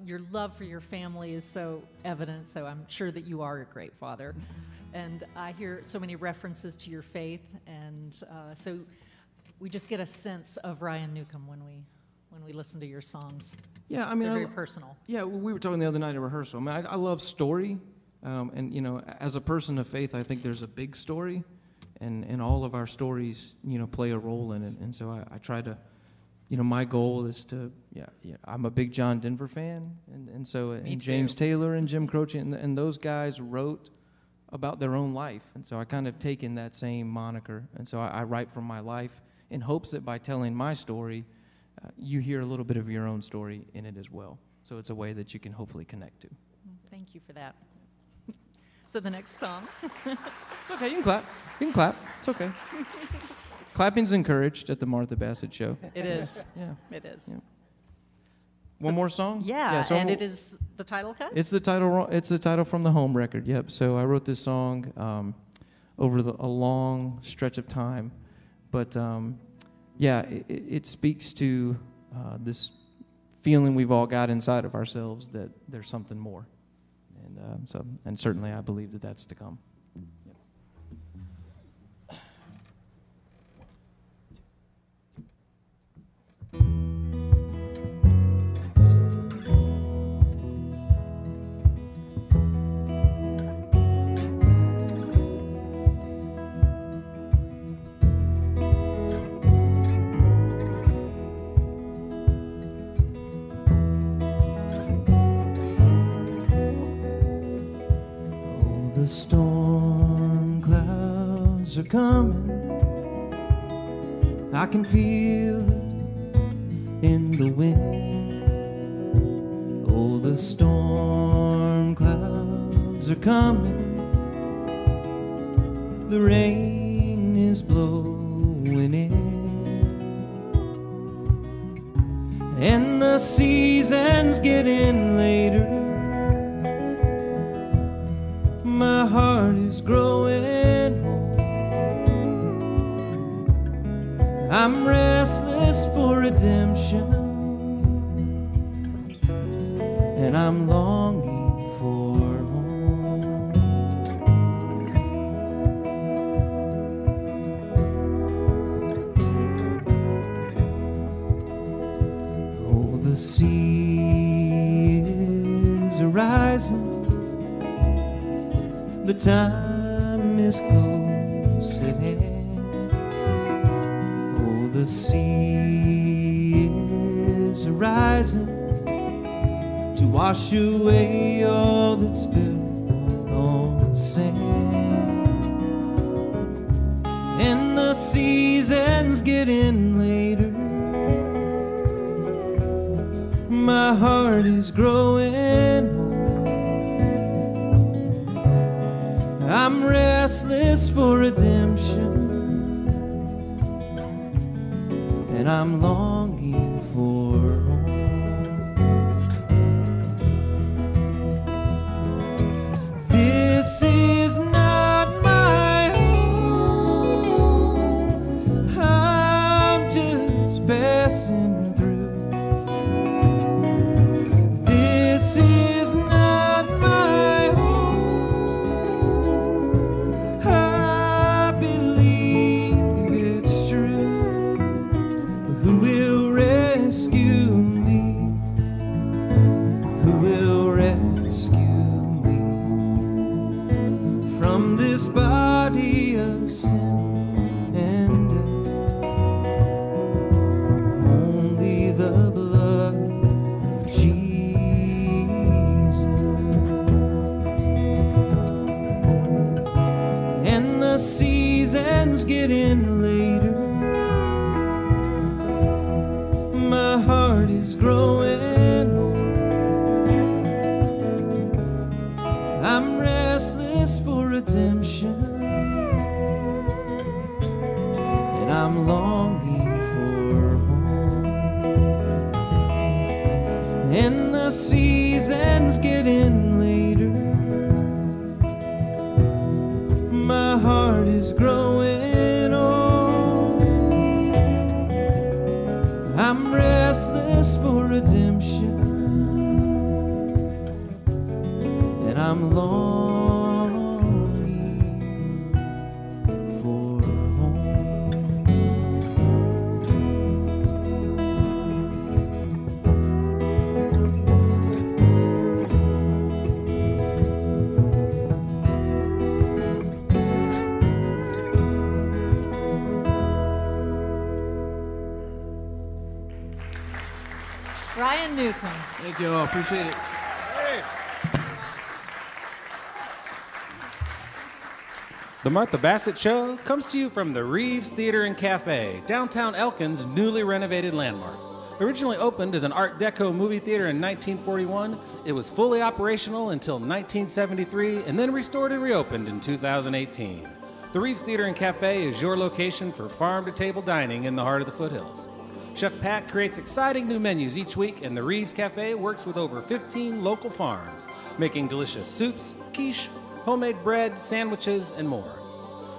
your love for your family is so evident, so I'm sure that you are a great father. And I hear so many references to your faith, and so we just get a sense of Ryan Newcomb when we listen to your songs. Yeah, I mean, they're very personal. Yeah, we were talking the other night at rehearsal. I mean, I love story, and as a person of faith, I think there's a big story. And all of our stories, play a role in it. And so I try to, my goal is to, I'm a big John Denver fan. And so and James Taylor and Jim Croce, and those guys wrote about their own life. And so I kind of taken that same moniker. And so I write from my life in hopes that by telling my story, you hear a little bit of your own story in it as well. So it's a way that you can hopefully connect to. Thank you for that. So the next song. It's okay, you can clap. You can clap. It's okay. Clapping's encouraged at the Martha Bassett Show. It is. Yeah. It is. Yeah. One more song? Yeah, so and it is the title cut? It's the title from the Home record, yep. So I wrote this song over a long stretch of time. But it speaks to this feeling we've all got inside of ourselves that there's something more. And certainly I believe that that's to come. Yep. The storm clouds are coming. I can feel it in the wind. Oh, the storm clouds are coming. The rain is blowing in, and the season's getting later. My heart is growing old. I'm restless for redemption. and I'm longing for home. Oh, the sea is rising, the time is close at hand. Oh, the sea is rising to wash away all that's built on the sand. And the season's getting later, my heart is growing old. I'm restless for redemption, and I'm longing for home. This is not my home, I'm just passing through. This is not my home, I believe it's true. Who will rescue me? Who will rescue me from this body of sin and death? Only the blood of Jesus. And the season's getting later, my heart is growing old. I'm restless for redemption, and I'm longing for home. And the season's getting later, my heart is growing old. I'm restless for redemption, and I'm longing for home. Ryan Newcomb. Thank you all. Appreciate it. The Martha Bassett Show comes to you from the Reeves Theater and Cafe, downtown Elkin's newly renovated landmark. Originally opened as an Art Deco movie theater in 1941, it was fully operational until 1973 and then restored and reopened in 2018. The Reeves Theater and Cafe is your location for farm-to-table dining in the heart of the foothills. Chef Pat creates exciting new menus each week, and the Reeves Cafe works with over 15 local farms, making delicious soups, quiche, homemade bread, sandwiches, and more.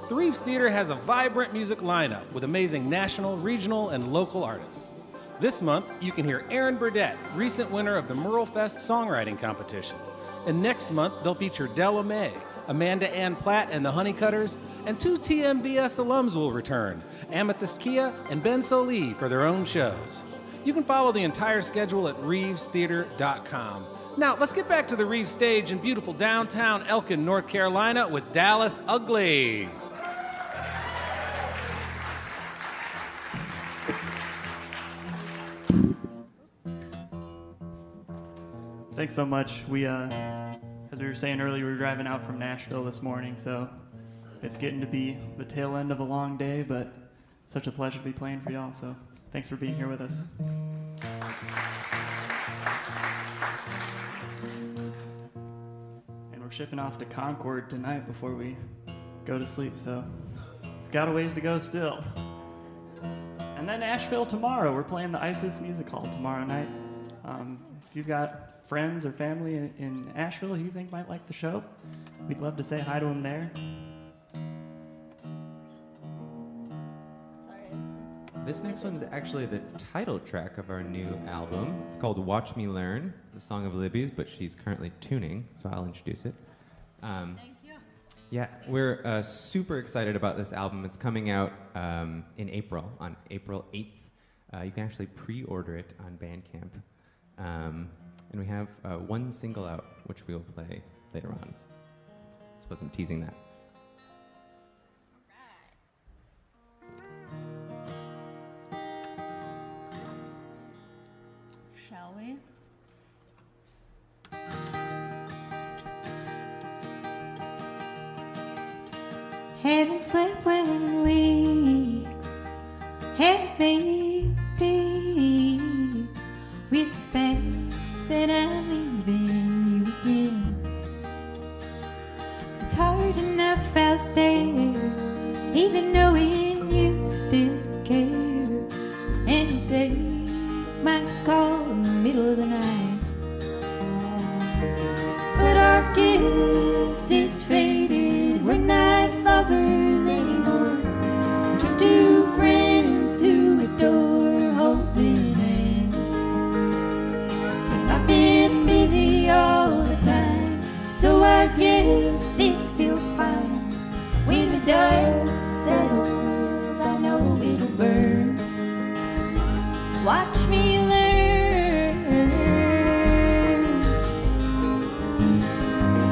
The Reeves Theater has a vibrant music lineup with amazing national, regional, and local artists. This month, you can hear Aaron Burdett, recent winner of the Merle Fest Songwriting Competition. And next month, they'll feature Della Mae, Amanda Ann Platt and the Honeycutters, and 2 TMBS alums will return, Amethyst Kia and Ben Solee, for their own shows. You can follow the entire schedule at reevestheater.com. Now, let's get back to the Reeves stage in beautiful downtown Elkin, North Carolina with Dallas Ugly. Thanks so much. We, as we were saying earlier, we were driving out from Nashville this morning, so it's getting to be the tail end of a long day, but such a pleasure to be playing for y'all, so thanks for being here with us. And we're shipping off to Concord tonight before we go to sleep, so we've got a ways to go still. And then Nashville tomorrow. We're playing the ISIS Music Hall tomorrow night. If you've got friends or family in Asheville who you think might like the show, we'd love to say hi to them there. Sorry, This next one's actually the title track of our new album. It's called Watch Me Learn, the song of Libby's, but she's currently tuning, so I'll introduce it. Thank you. Yeah, we're super excited about this album. It's coming out in April, on April 8th. You can actually pre-order it on Bandcamp. And we have one single out, which we will play later on. Suppose I'm teasing that. Shall we? Haven't slept well in weeks. Haven't made peace with the fact that I'm leaving you again. It's hard enough out there, even knowing you still care. Any day might call in the middle of the night. But our kiss, it faded. We're not lovers anymore. Just two friends who adore holding hands. And I've been busy all the time, so I guess this feels fine. When the dust settles, I know it'll burn. Watch me learn.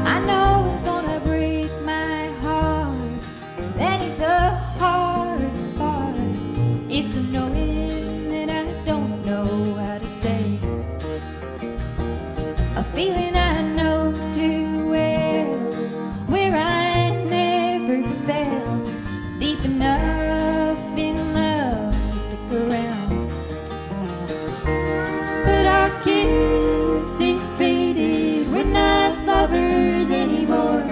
I know it's gonna break my heart. That ain't the hard part. It's the knowing that I don't know how to stay. A feeling I know too well, where I never felt deep enough in love to stick around. But our kiss, it faded. We're not lovers anymore.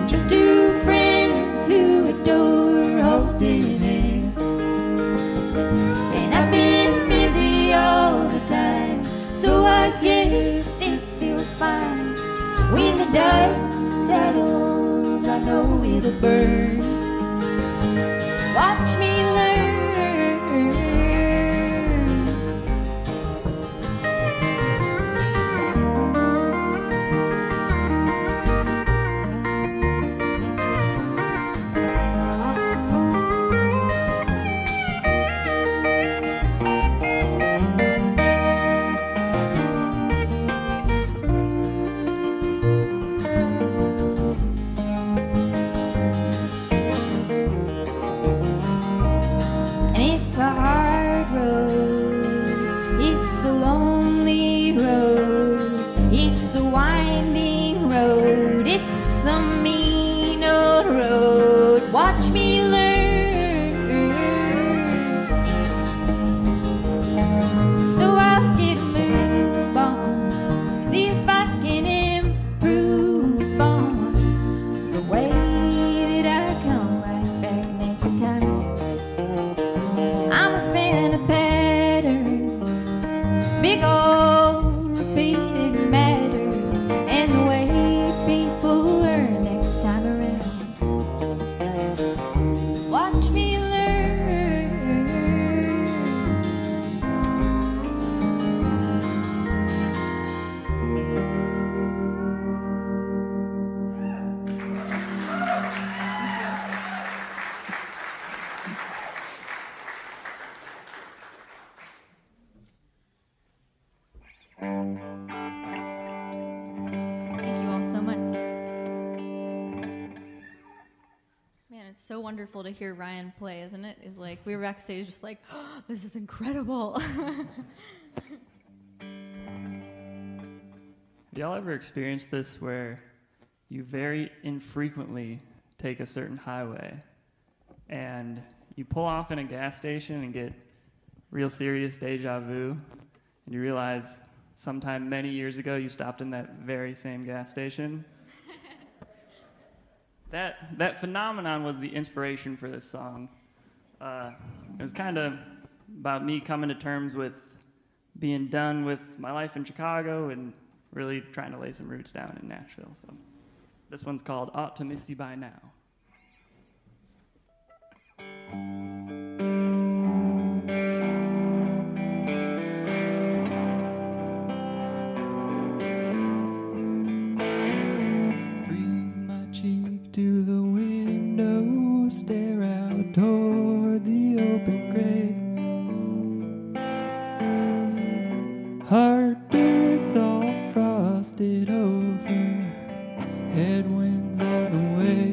Just two friends who adore holding hands. And I've been busy all the time, so I guess this feels fine. When the dust settles, I know it'll burn. Watch me learn. And it's a hard road, it's a lonely road, it's a winding road, it's a mean old road. Watch me learn, so I'll get a move on, see if I can improve on the way that I come right back next time. I'm a fan of patterns, big old repeated matters, and the way people learn next time around. Watch me learn. Thank you all so much. Man, it's so wonderful to hear Ryan play, isn't it? It's like we were backstage just like, oh, this is incredible. Do y'all ever experience this where you very infrequently take a certain highway and you pull off in a gas station and get real serious deja vu, and you realize sometime many years ago you stopped in that very same gas station? That phenomenon was the inspiration for this song. It was kind of about me coming to terms with being done with my life in Chicago and really trying to lay some roots down in Nashville. So this one's called Ought to Miss You By Now. toward the open grave. Heartbirds all frosted over, headwinds all the way.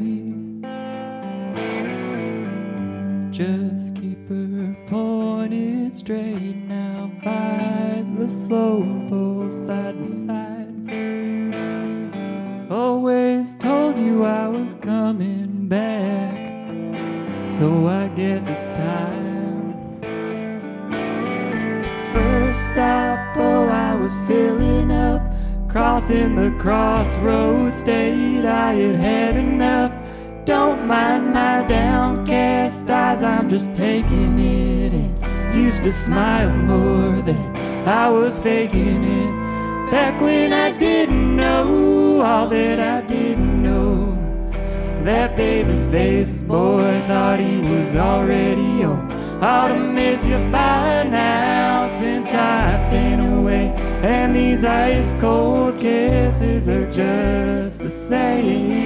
Just keep her pointed straight now, fight the slow pull side to side. Always told you I was coming back, so I guess it's time. First stop, oh, I was filling up, crossing the crossroads, state I had had enough. Don't mind my downcast eyes, I'm just taking it in. Used to smile more than I was faking it. Back when I didn't know all that I didn't know. That baby-faced boy thought he was already old. Ought to miss you by now since I've been away. And these ice-cold kisses are just the same.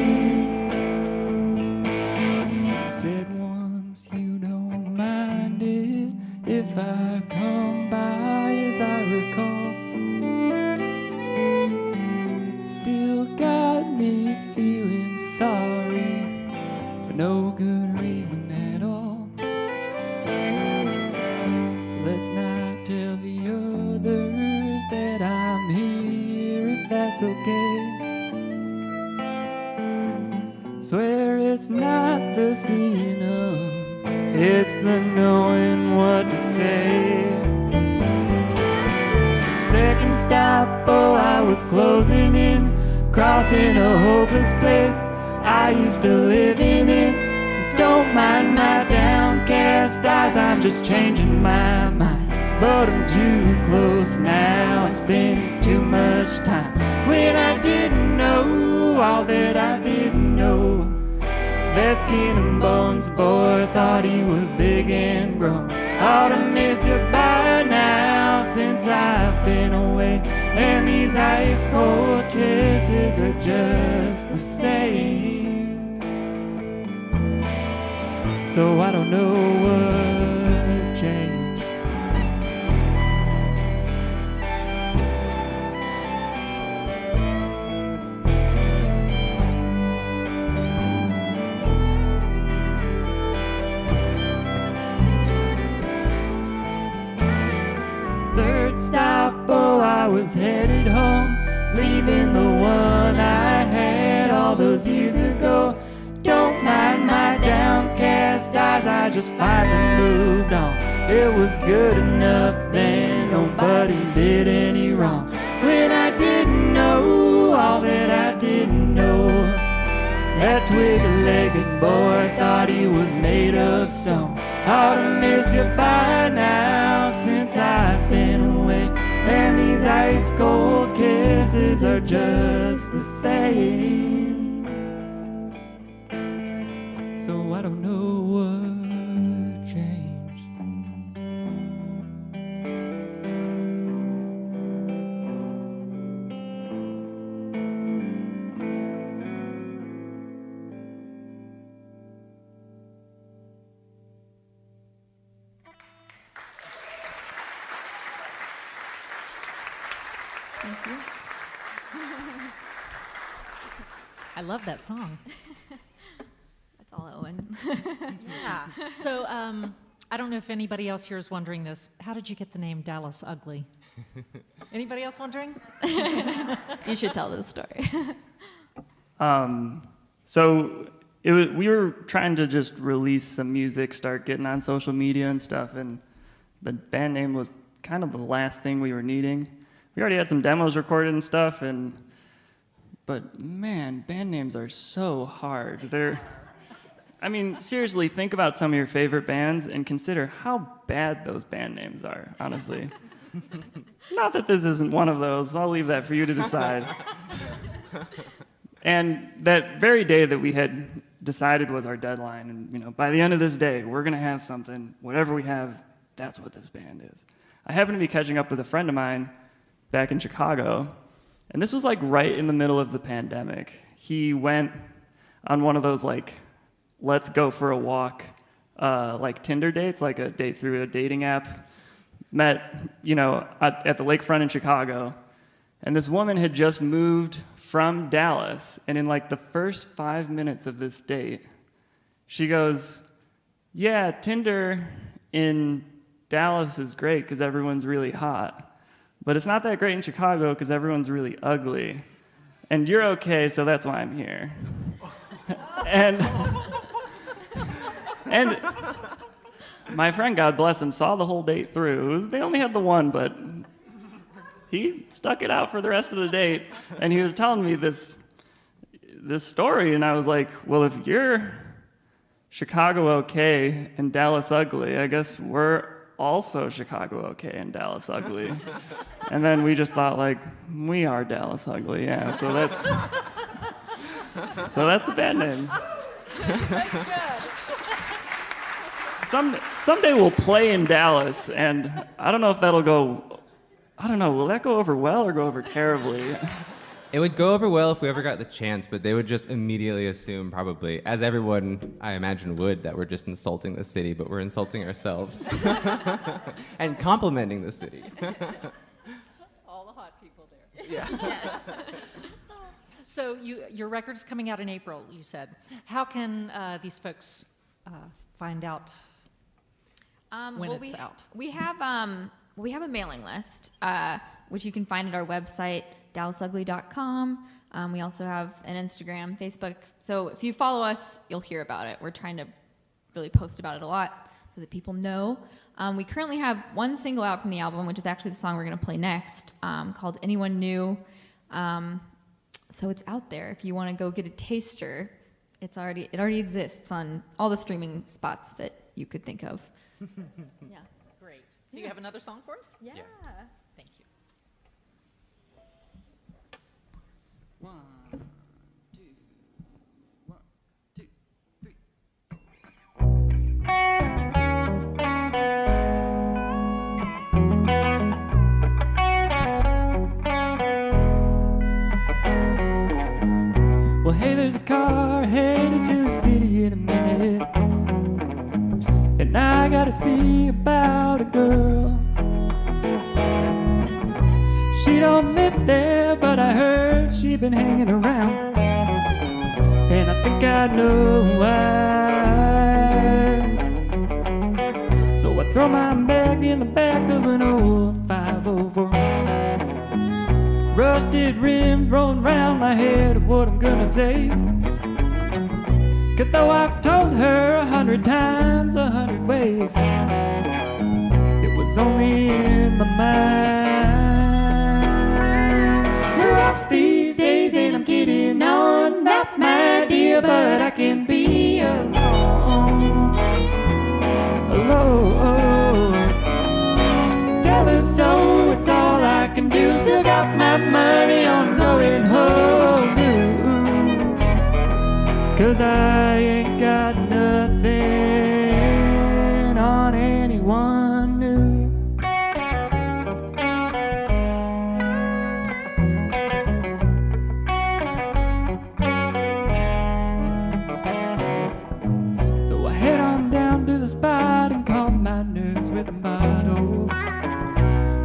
You said once you don't mind it if I come by, as I recall. Still got me feeling sorry for no good reason at all. Let's not tell the others that I'm here, if that's okay. Swear it's not the seeing of, it's the knowing what to say. Second stop, oh, I was closing in, crossing a hopeless place I used to live in it. Don't mind my downcast eyes, I'm just changing my mind. But I'm too close now, I spent too much time when I didn't know all that I didn't know. That skin and bones boy thought he was big and grown. Ought to miss you by now since I've been away. And these ice cold kisses are just the same. So I don't know what changed. Third stop, oh, I was headed home, leaving the one I had all those years ago. Don't mind my downcast eyes, I just finally moved on. It was good enough then, nobody did any wrong. When I didn't know all that I didn't know. That twig-legged boy thought he was made of stone. Ought to miss you by now since I've been away. And these ice-cold kisses are just the same. So I don't know what changed. Thank you. I love that song. That's all Owen. Yeah. So I don't know if anybody else here is wondering this. How did you get the name Dallas Ugly? Anybody else wondering? You should tell this story. So we were trying to just release some music, start getting on social media and stuff, and the band name was kind of the last thing we were needing. We already had some demos recorded and stuff, but man, band names are so hard. I mean, seriously, think about some of your favorite bands and consider how bad those band names are, honestly. Not that this isn't one of those. I'll leave that for you to decide. And that very day that we had decided was our deadline, and by the end of this day, we're gonna have something. Whatever we have, that's what this band is. I happened to be catching up with a friend of mine back in Chicago, and this was like right in the middle of the pandemic. He went on one of those let's go for a walk like Tinder dates, like a date through a dating app. Met, at the lakefront in Chicago. And this woman had just moved from Dallas. And in like the first 5 minutes of this date, she goes, yeah, Tinder in Dallas is great because everyone's really hot. But it's not that great in Chicago because everyone's really ugly. And you're okay, so that's why I'm here. and my friend, God bless him, saw the whole date through. They only had the one, but he stuck it out for the rest of the date. And he was telling me this story, and I was like, well, if you're Chicago okay and Dallas ugly, I guess we're also Chicago okay and Dallas ugly. And then we just thought, like, we are Dallas ugly, yeah. So that's the band name. That's good. Someday we'll play in Dallas, and I don't know if that'll go. I don't know. Will that go over well or go over terribly? It would go over well if we ever got the chance, but they would just immediately assume, probably, as everyone, I imagine, would, that we're just insulting the city, but we're insulting ourselves. And complimenting the city. All the hot people there. Yeah. Yes. So your record's coming out in April, you said. How can these folks find out when it's out? We have a mailing list, which you can find at our website, dallasugly.com. We also have an Instagram, Facebook. So if you follow us, you'll hear about it. We're trying to really post about it a lot so that people know. We currently have one single out from the album, which is actually the song we're going to play next, called Anyone New. So it's out there. If you want to go get a taster, it already exists on all the streaming spots that you could think of. Yeah, great. So you have another song for us? Yeah. Thank you. 1, 2, 1, 2, 3. Well, hey, there's a car headed to the city in a minute, and I gotta see about a girl. She don't live there, but I heard she been hanging around, and I think I know why. So I throw my bag in the back of an old 504. Rusted rims rolling round my head of what I'm gonna say. 'Cause though I've told her 100 times, 100 ways, it was only in my mind. We're off these days and I'm getting on, not my dear, but I can be alone. Tell her so, it's all I can do. Still got my money on going home. 'Cause I ain't got nothing on anyone new. So I head on down to the spot and calm my nerves with a bottle.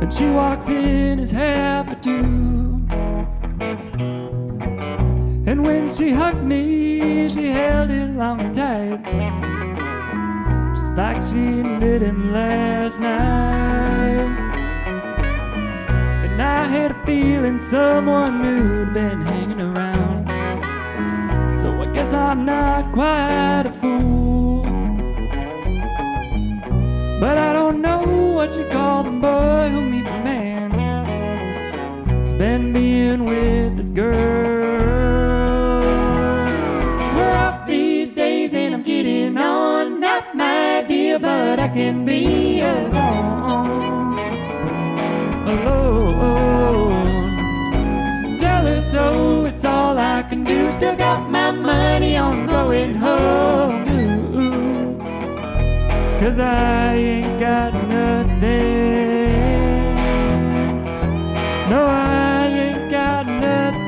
And she walks in as half a two. And when she hugged me, she held it long and tight, just like she did him last night. And I had a feeling someone new had been hanging around. So I guess I'm not quite a fool, but I don't know what you call the boy who meets a man who's been being with this girl. We're off these days and I'm getting on, not my dear, but I can be alone. Tell her so, it's all I can do. Still got my money on going home. 'Cause I ain't got nothing. No, I ain't got nothing.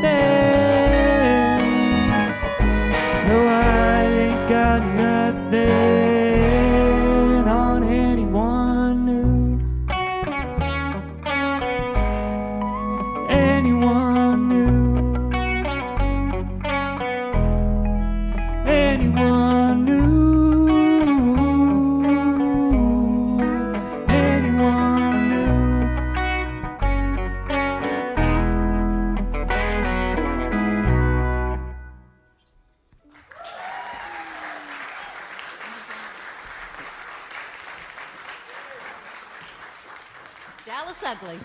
No, I ain't got nothing. anyone knew, anyone knew. Dallas Ugly.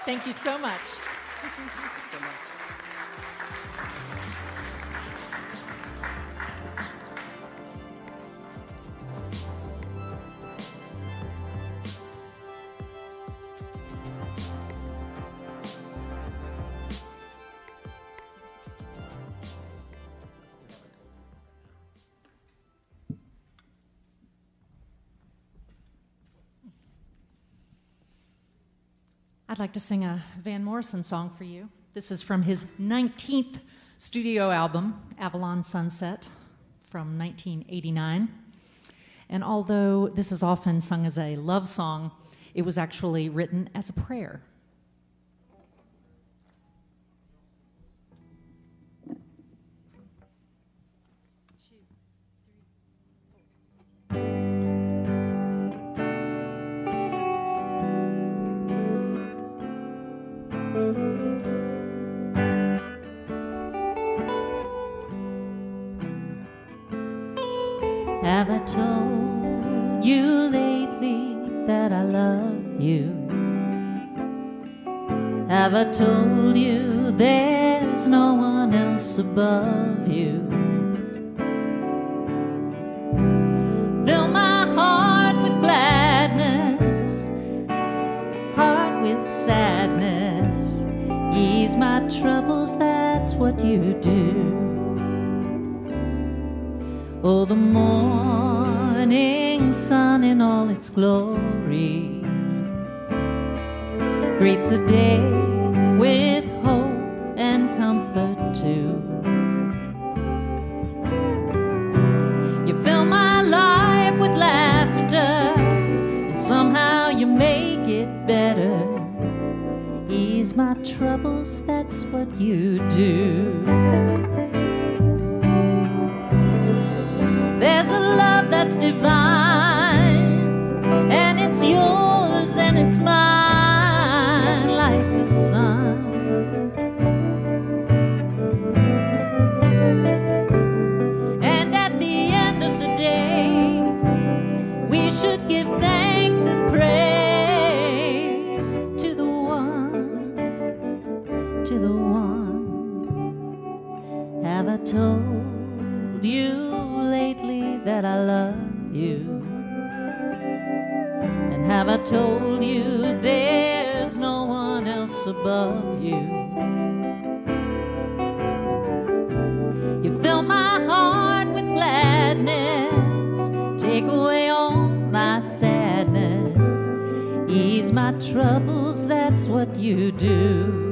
Thank you so much. I'd like to sing a Van Morrison song for you. This is from his 19th studio album, Avalon Sunset, from 1989. And although this is often sung as a love song, it was actually written as a prayer. Have I told you lately that I love you? Have I told you there's no one else above you? Fill my heart with gladness, heart with sadness, ease my troubles, that's what you do. Oh, the morning sun in all its glory greets the day with hope and comfort too. You fill my life with laughter, and somehow you make it better. Ease my troubles, that's what you do. There's a love that's divine, and it's yours and it's mine, like the sun. And at the end of the day, we should give thanks and pray to the one, to the one. Have I told you lately that I love you? And have I told you there's no one else above you? You fill my heart with gladness, take away all my sadness, ease my troubles, that's what you do.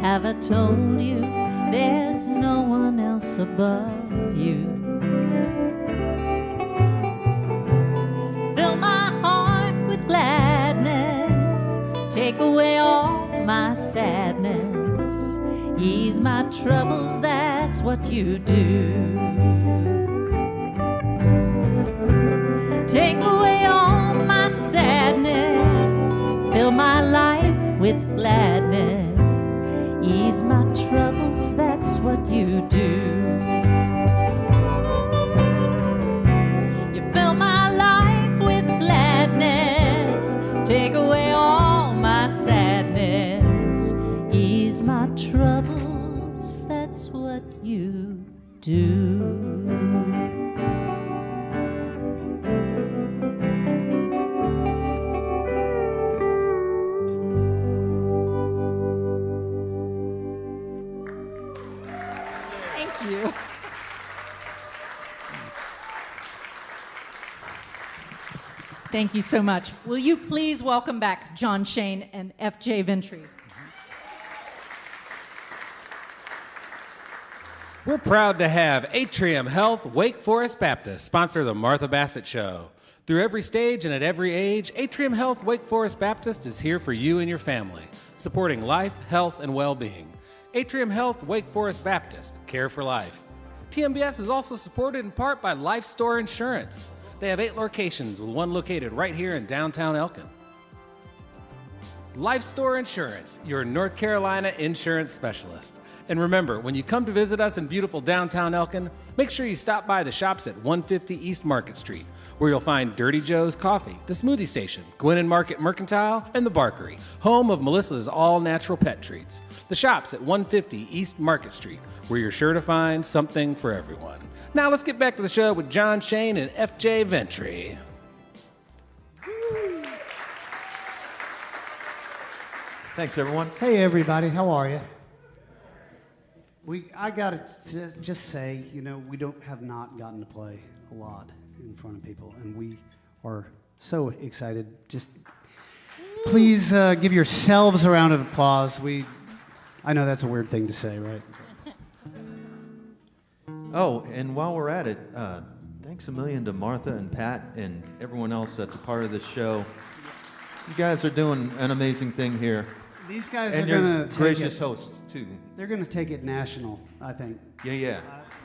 Have I told you there's no one else above you? Fill my heart with gladness, take away all my sadness, ease my troubles, that's what you do. Take away all my sadness, fill my life with gladness. Ease my troubles, that's what you do. You fill my life with gladness, take away all my sadness. Ease my troubles, that's what you do. Thank you so much. Will you please welcome back Jon Shain and FJ Ventre? We're proud to have Atrium Health Wake Forest Baptist sponsor the Martha Bassett Show. Through every stage and at every age, Atrium Health Wake Forest Baptist is here for you and your family, supporting life, health, and well-being. Atrium Health Wake Forest Baptist, care for life. TMBS is also supported in part by Life Store Insurance. They have 8 locations, with one located right here in downtown Elkin. Life Store Insurance, your North Carolina insurance specialist. And remember, when you come to visit us in beautiful downtown Elkin, make sure you stop by the shops at 150 East Market Street, where you'll find Dirty Joe's Coffee, the Smoothie Station, Gwinnett Market Mercantile, and the Barkery, home of Melissa's all-natural pet treats. The shops at 150 East Market Street, where you're sure to find something for everyone. Now let's get back to the show with Jon Shain and FJ Ventre. Thanks, everyone. Hey, everybody. How are you? I got to just say, you know, we have not gotten to play a lot in front of people, and we are so excited. Just please give yourselves a round of applause. I know that's a weird thing to say, right? Oh, and while we're at it, thanks a million to Martha and Pat and everyone else that's a part of this show. You guys are doing an amazing thing here. These guys and are going to gracious hosts, too. They're going to take it national, I think. Yeah.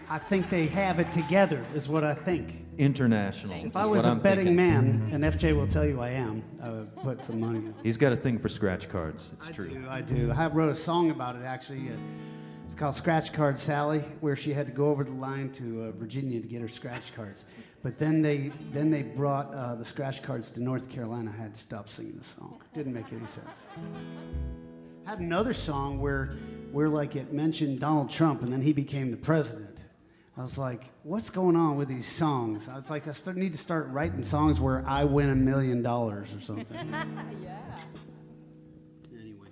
I think they have it together, is what I think. International. If I was a betting man, and FJ will tell you I am, I would put some money in. He's got a thing for scratch cards. It's true. I do. I wrote a song about it, actually. It's called Scratch Card Sally, where she had to go over the line to Virginia to get her scratch cards. But then they brought the scratch cards to North Carolina. I had to stop singing the song. Didn't make any sense. I had another song where like it mentioned Donald Trump, and then he became the president. I was like, what's going on with these songs? I was like, need to start writing songs where I win $1 million or something. Yeah. Anyway,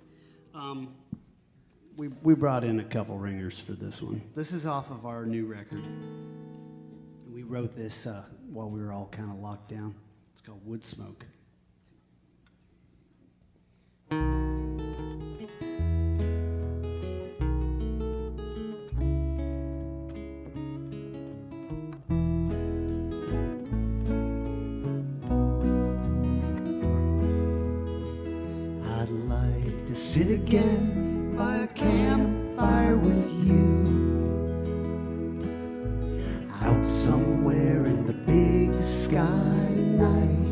we brought in a couple ringers for this one. This is off of our new record. We wrote this while we were all kind of locked down. It's called Wood Smoke. I'd like to sit again by a campfire with you, out somewhere in the big sky tonight,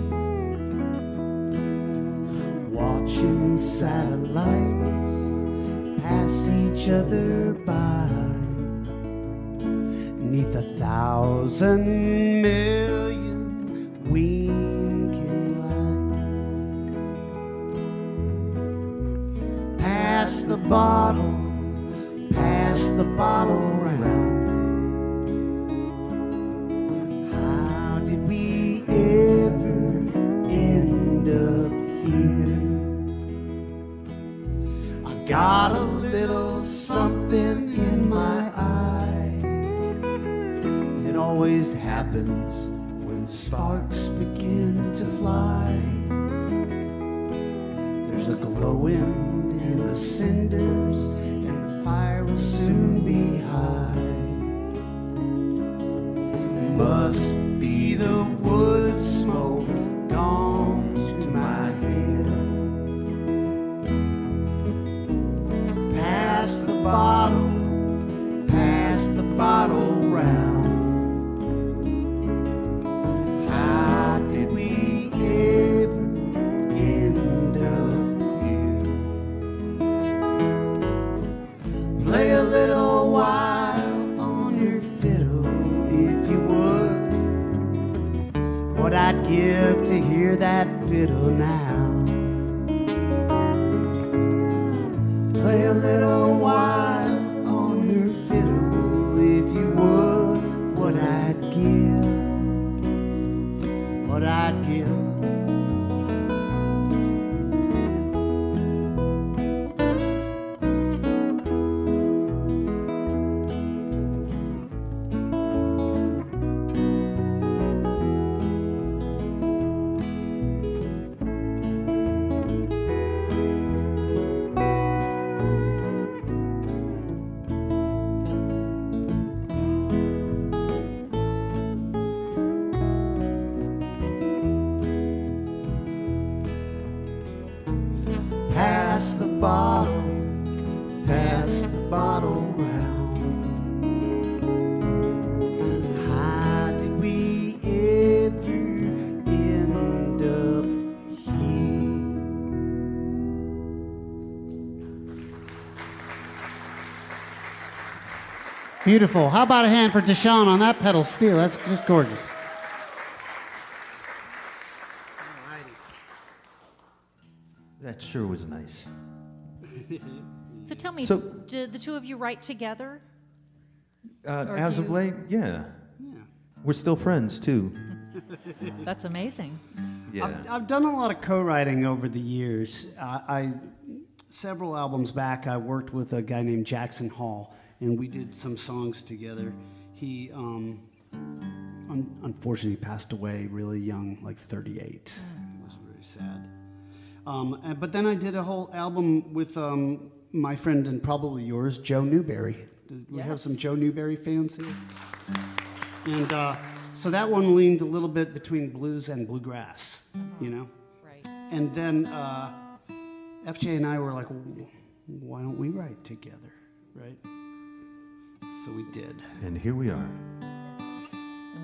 watching satellites pass each other by, 'neath 1,000 million winking lights. Pass the bottle round. How did we ever end up here? I got a little something in my eye. It always happens when sparks begin to fly. There's a glowing in the cinders, and the fire will soon be high. Must be the wood smoke gone to my head. Pass the bottle round. How did we ever end up here? fiddle now. Play a little while on your fiddle, if you would, what I'd give, what I'd give. Pass the bottle round. How did we ever end up here? Beautiful. How about a hand for Deshaun on that pedal steel? That's just gorgeous. That sure was nice. So tell me, So- did the two of you write together? Or As do of you- late, yeah. We're still friends, too. That's amazing. Yeah. I've done a lot of co-writing over the years. Several albums back, I worked with a guy named Jackson Hall, and we did some songs together. He unfortunately passed away really young, like 38. It was very sad. But then I did a whole album with my friend and probably yours, Joe Newberry. We have some Joe Newberry fans here. And so that one leaned a little bit between blues and bluegrass, you know? Right. And then FJ and I were like, why don't we write together, right? So we did. And here we are.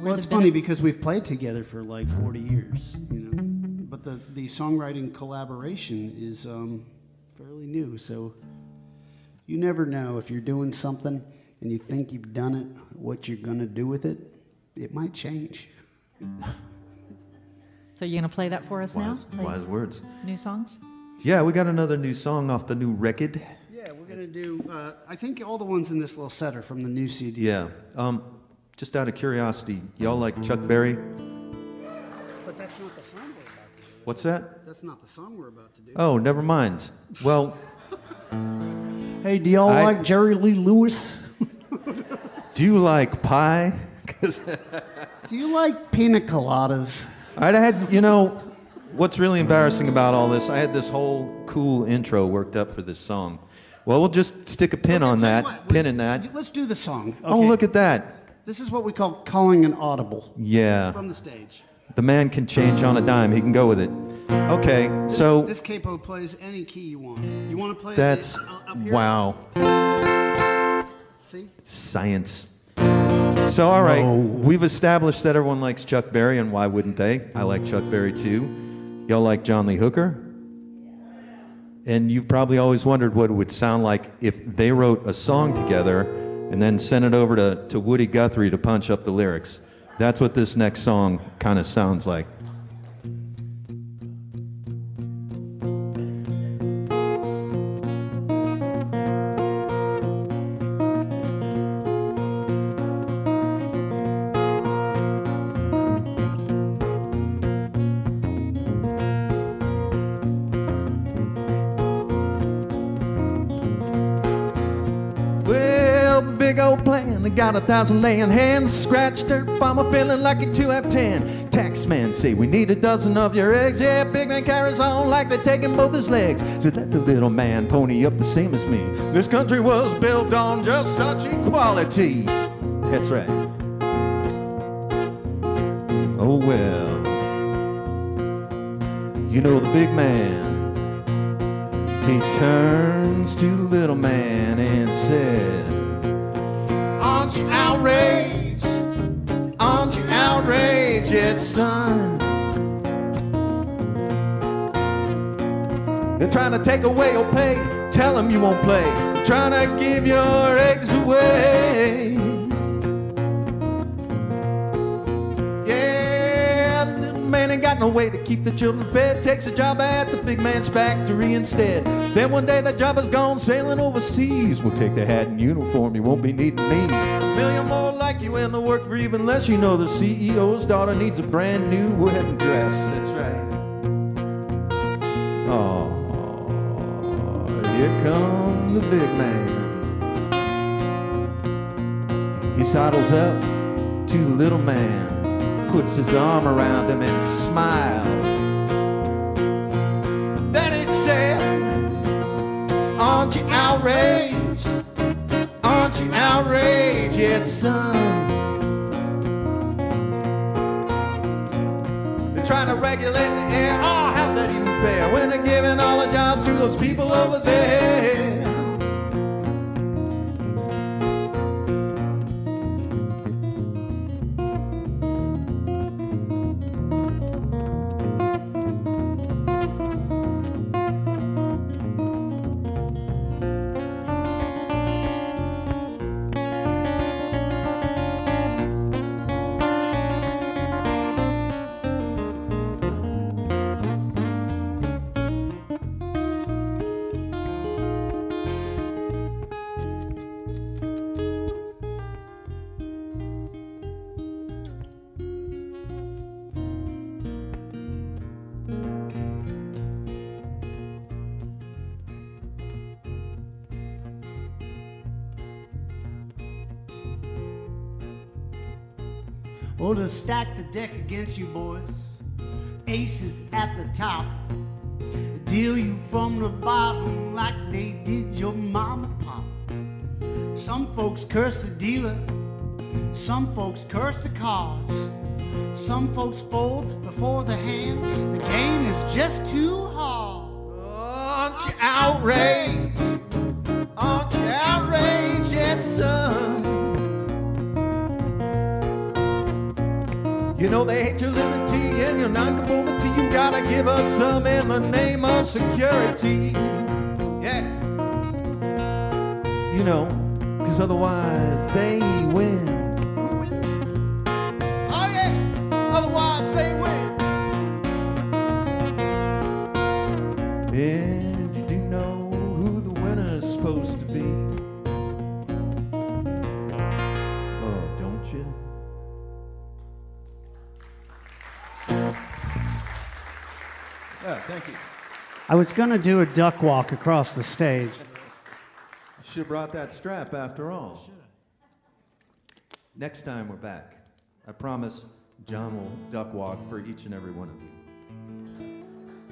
Well, it's funny because we've played together for like 40 years, you know? But the songwriting collaboration is fairly new, so you never know if you're doing something and you think you've done it, what you're going to do with it, it might change. So you're going to play that for us now? Play Wise words. New songs? Yeah, we got another new song off the new record. Yeah, we're going to do, I think all the ones in this little set are from the new CD. Yeah. Just out of curiosity, y'all like Chuck Berry? But that's not the song we're about to do. What's that? That's not the song we're about to do. Oh, never mind. Well, Hey, do y'all like Jerry Lee Lewis? do you like pie? Do you like pina coladas? I had, you know, what's really embarrassing about all this, I had this whole cool intro worked up for this song. Well, we'll just stick a pin on that, pin in that. Let's do the song. Oh, okay? look at that. This is what we call calling an audible. Yeah. From the stage. The man can change on a dime. He can go with it. Okay, so This capo plays any key you want. You want to play that's, up here? wow. See? Science. So, all right, we've established that everyone likes Chuck Berry, and why wouldn't they? I like Chuck Berry, too. Y'all like John Lee Hooker? And you've probably always wondered what it would sound like if they wrote a song together and then sent it over to Woody Guthrie to punch up the lyrics. That's what this next song kind of sounds like. Got 1,000 laying hands, scratch dirt farmer feeling like a 2 have 10. Tax man say we need a dozen of your eggs. Yeah, big man carries on like they're taking both his legs. So let the little man pony up the same as me. This country was built on just such equality. That's right. Oh well. You know the big man, he turns to the little man and said, aren't you outraged? Aren't you outraged yet, son? They're trying to take away your pay. Tell them you won't play. They're trying to give your eggs away. Yeah, the little man ain't got got no way to keep the children fed. Takes a job at the big man's factory instead. Then one day that job is gone, sailing overseas. We'll take the hat and uniform, you won't be needing means. A million more like you in the work for even less. You know the CEO's daughter needs a brand new wedding dress. That's right. Oh, here comes the big man. He sidles up to the little man, puts his arm around him and smiles. Then he said, aren't you outraged? Aren't you outraged yet, son? They're trying to regulate the air. Oh, how's that even fair when they're giving all the jobs to those people over there? Oh, to stack the deck against you, boys. Aces at the top. Deal you from the bottom like they did your mom and pop. Some folks curse the dealer. Some folks curse the cards. Some folks fold before the hand. The game is just too hard. Aren't you outraged? Aren't you outraged yet, son? You know they hate your liberty and your non-conformity. You gotta give up some in the name of security. Yeah. You know, cause otherwise they win. Oh yeah, otherwise they win. And you do know who the winner's supposed to be. Oh, don't you? Thank you. I was going to do a duck walk across the stage. Should have brought that strap after all. Next time we're back, I promise John will duck walk for each and every one of you.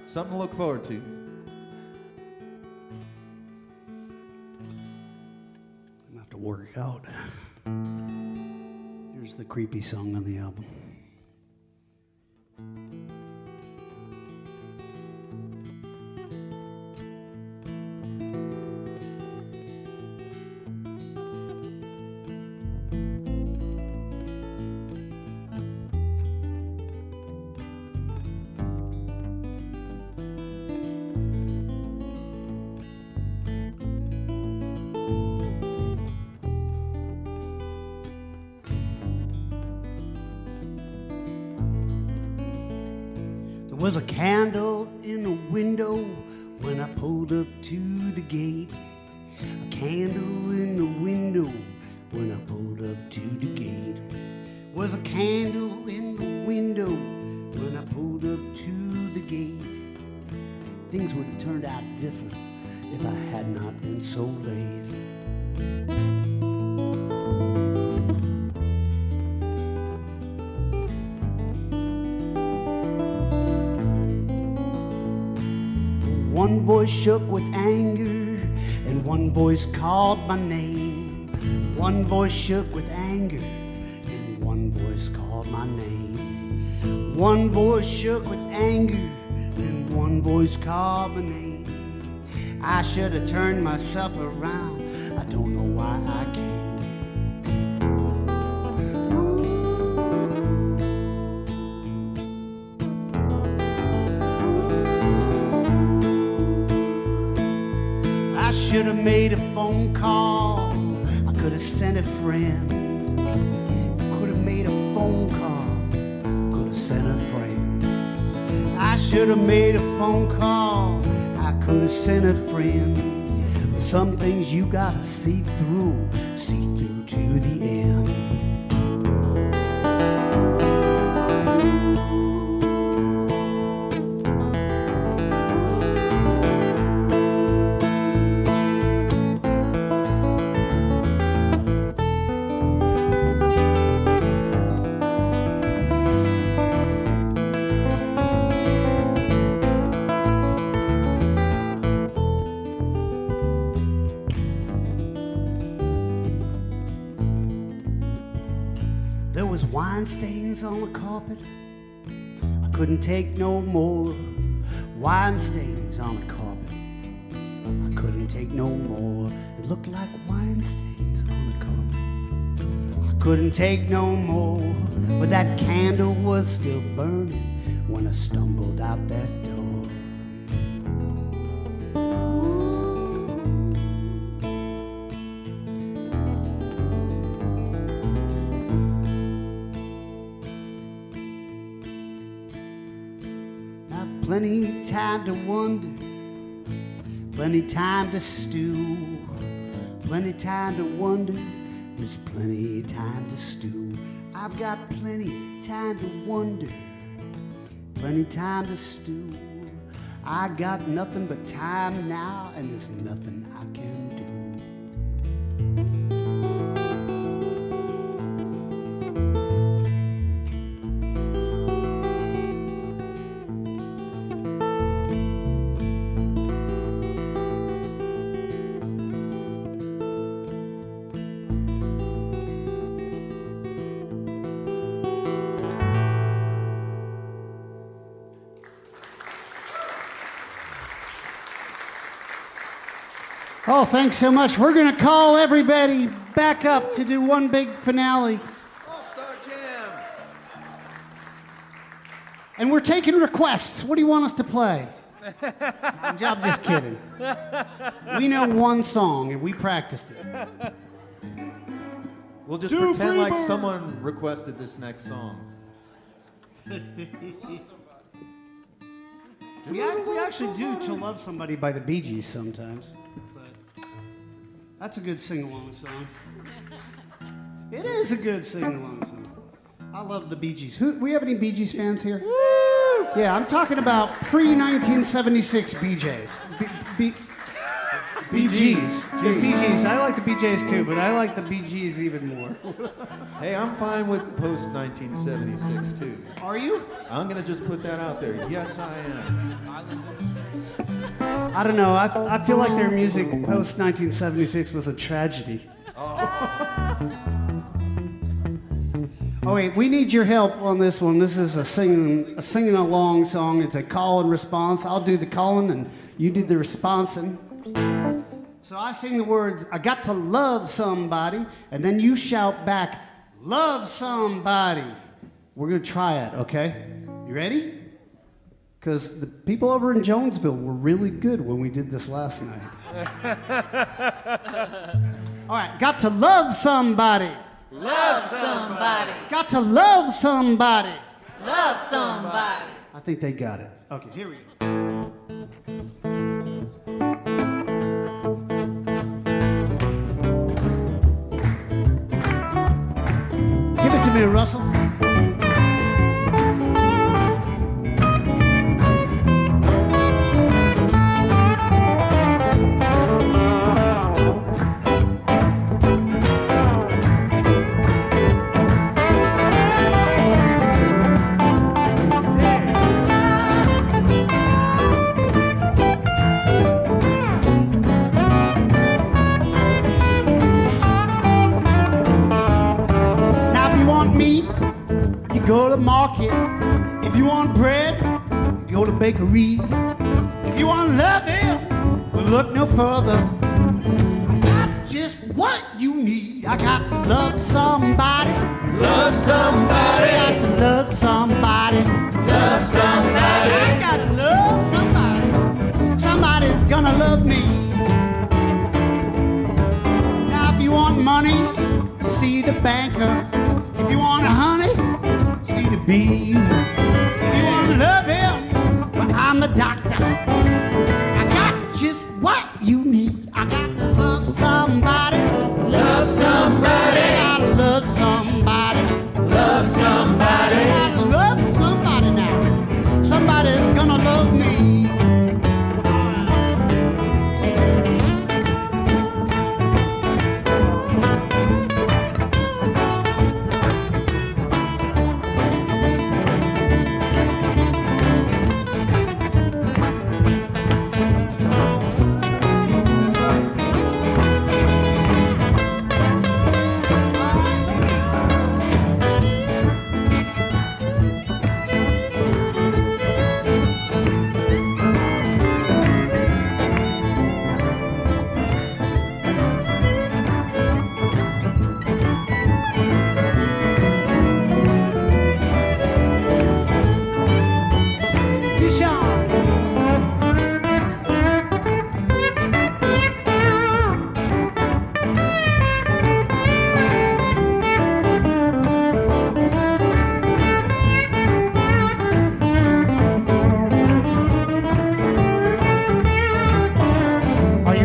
Something to look forward to. I'm going to have to work it out. Here's the creepy song on the album. There was a candle in the window when I pulled up to the gate. A candle in the window when I pulled up to the gate. Was a candle in the window when I pulled up to the gate. Things would have turned out different if I had not been so late. One voice shook with anger, and one voice called my name. One voice shook with anger, and one voice called my name. One voice shook with anger, and one voice called my name. I should have turned myself around. I don't know why I came. I should have made a phone call. I could have sent a friend. Could have made a phone call. Could have sent a friend. I should have made a phone call. I could have sent a friend. But some things you gotta see through to the end. Wine stains on the carpet, I couldn't take no more. Wine stains on the carpet, I couldn't take no more. It looked like wine stains on the carpet, I couldn't take no more. But that candle was still burning when I stumbled out that door. Plenty time to wonder, plenty time to stew, plenty time to wonder, there's plenty time to stew. I've got plenty time to wonder, plenty time to stew. I got nothing but time now, and there's nothing I can do. Oh, thanks so much. We're going to call everybody back up to do one big finale. All-Star Jam. And we're taking requests. What do you want us to play? I'm just kidding. We know one song, and we practiced it. We'll just pretend like someone requested this next song. We actually do To Love Somebody by the Bee Gees sometimes. That's a good sing-along song. It is a good sing-along song. I love the Bee Gees. We have any Bee Gees fans here? Woo! Yeah, I'm talking about pre-1976 BJs. Bee Gees. The Bee Gees. I like the Bee Gees too, but I like the Bee Gees even more. Hey, I'm fine with post-1976 too. Are you? I'm going to just put that out there. Yes, I am. I don't know. I feel like their music post-1976 was a tragedy. Oh wait, we need your help on this one. This is a singing along song. It's a call and response. I'll do the calling and you do the responsing. So I sing the words, I got to love somebody, and then you shout back, love somebody. We're gonna try it, okay? You ready? Because the people over in Jonesville were really good when we did this last night. All right, got to love somebody. Love somebody. Got to love somebody. Love somebody. I think they got it. Okay, here we go. Give it to me, Russell. Go to market. If you want bread, go to bakery. If you want loving, well, look no further. I got just what you need. I got to love somebody. Love somebody. I got to love somebody. Love somebody. I got to love somebody. Somebody's gonna love me. Now, if you want money, you see the banker. If you want honey, see the bee. If you want to love him, me. I got to love somebody. Love somebody. I gotta love somebody. Love somebody. I gotta love somebody now. Somebody's gonna love me.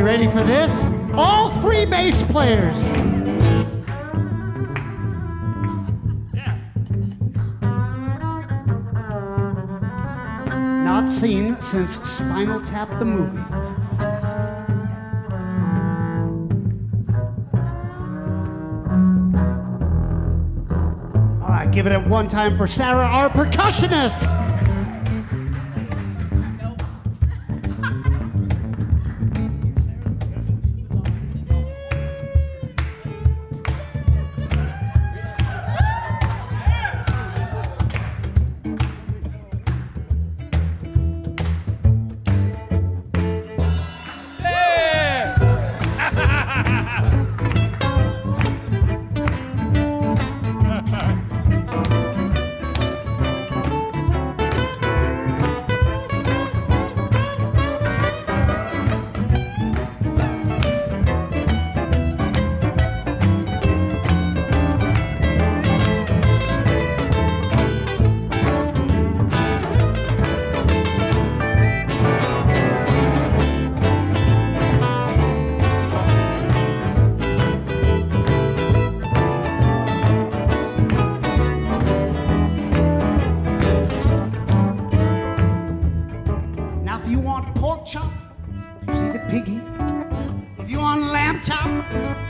Ready for this? All three bass players. Yeah. Not seen since Spinal Tap the movie. All right, give it up one time for Sarah, our percussionist.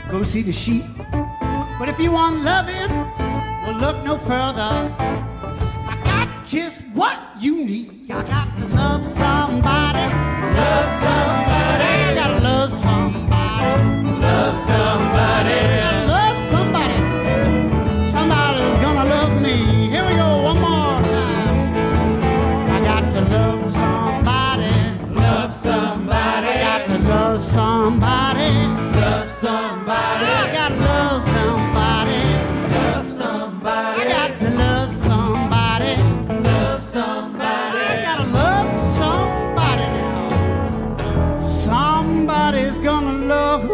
Go see the sheep. But if you want loving, well, look no further. I got just what you need. I got to love somebody. Love somebody. I gotta love somebody. Love somebody. I gotta love somebody. Somebody's gonna love me. Here we go, one more time. I got to love somebody. Love somebody. I got to love somebody. Love somebody. I gotta love somebody. Love somebody. I got to love somebody. Love somebody. I gotta love somebody now. Somebody's gonna love me.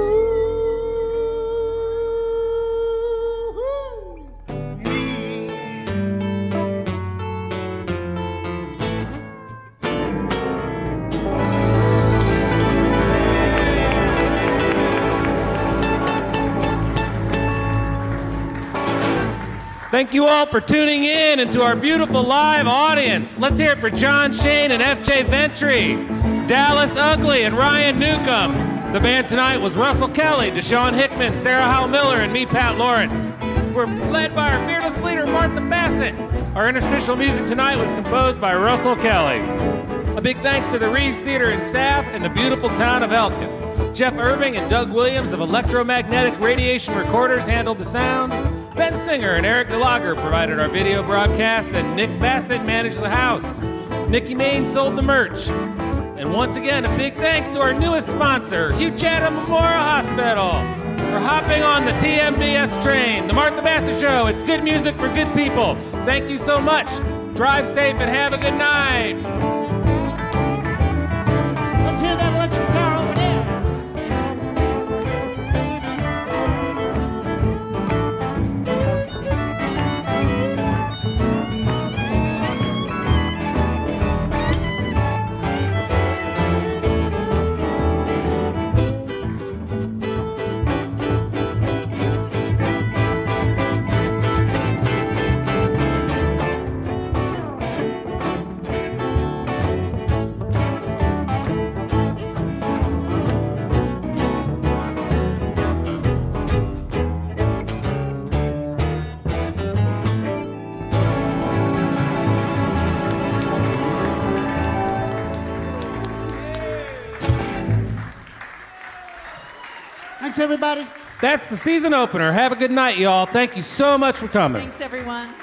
Thank you all for tuning in and to our beautiful live audience. Let's hear it for Jon Shain and FJ Ventre, Dallas Ugly and Ryan Newcomb. The band tonight was Russell Kelly, Deshaun Hickman, Sarah Howell Miller, and me, Pat Lawrence. We're led by our fearless leader, Martha Bassett. Our interstitial music tonight was composed by Russell Kelly. A big thanks to the Reeves Theater and staff and the beautiful town of Elkin. Jeff Irving and Doug Williams of Electromagnetic Radiation Recorders handled the sound. Ben Singer and Eric DeLager provided our video broadcast, and Nick Bassett managed the house. Nikki Main sold the merch. And once again, a big thanks to our newest sponsor, Hugh Chatham Memorial Hospital, for hopping on the TMBS train. The Martha Bassett Show, it's good music for good people. Thank you so much. Drive safe and have a good night. Let's hear that electric guitar over there. Thanks, everybody. That's the season opener. Have a good night, y'all. Thank you so much for coming. Thanks, everyone.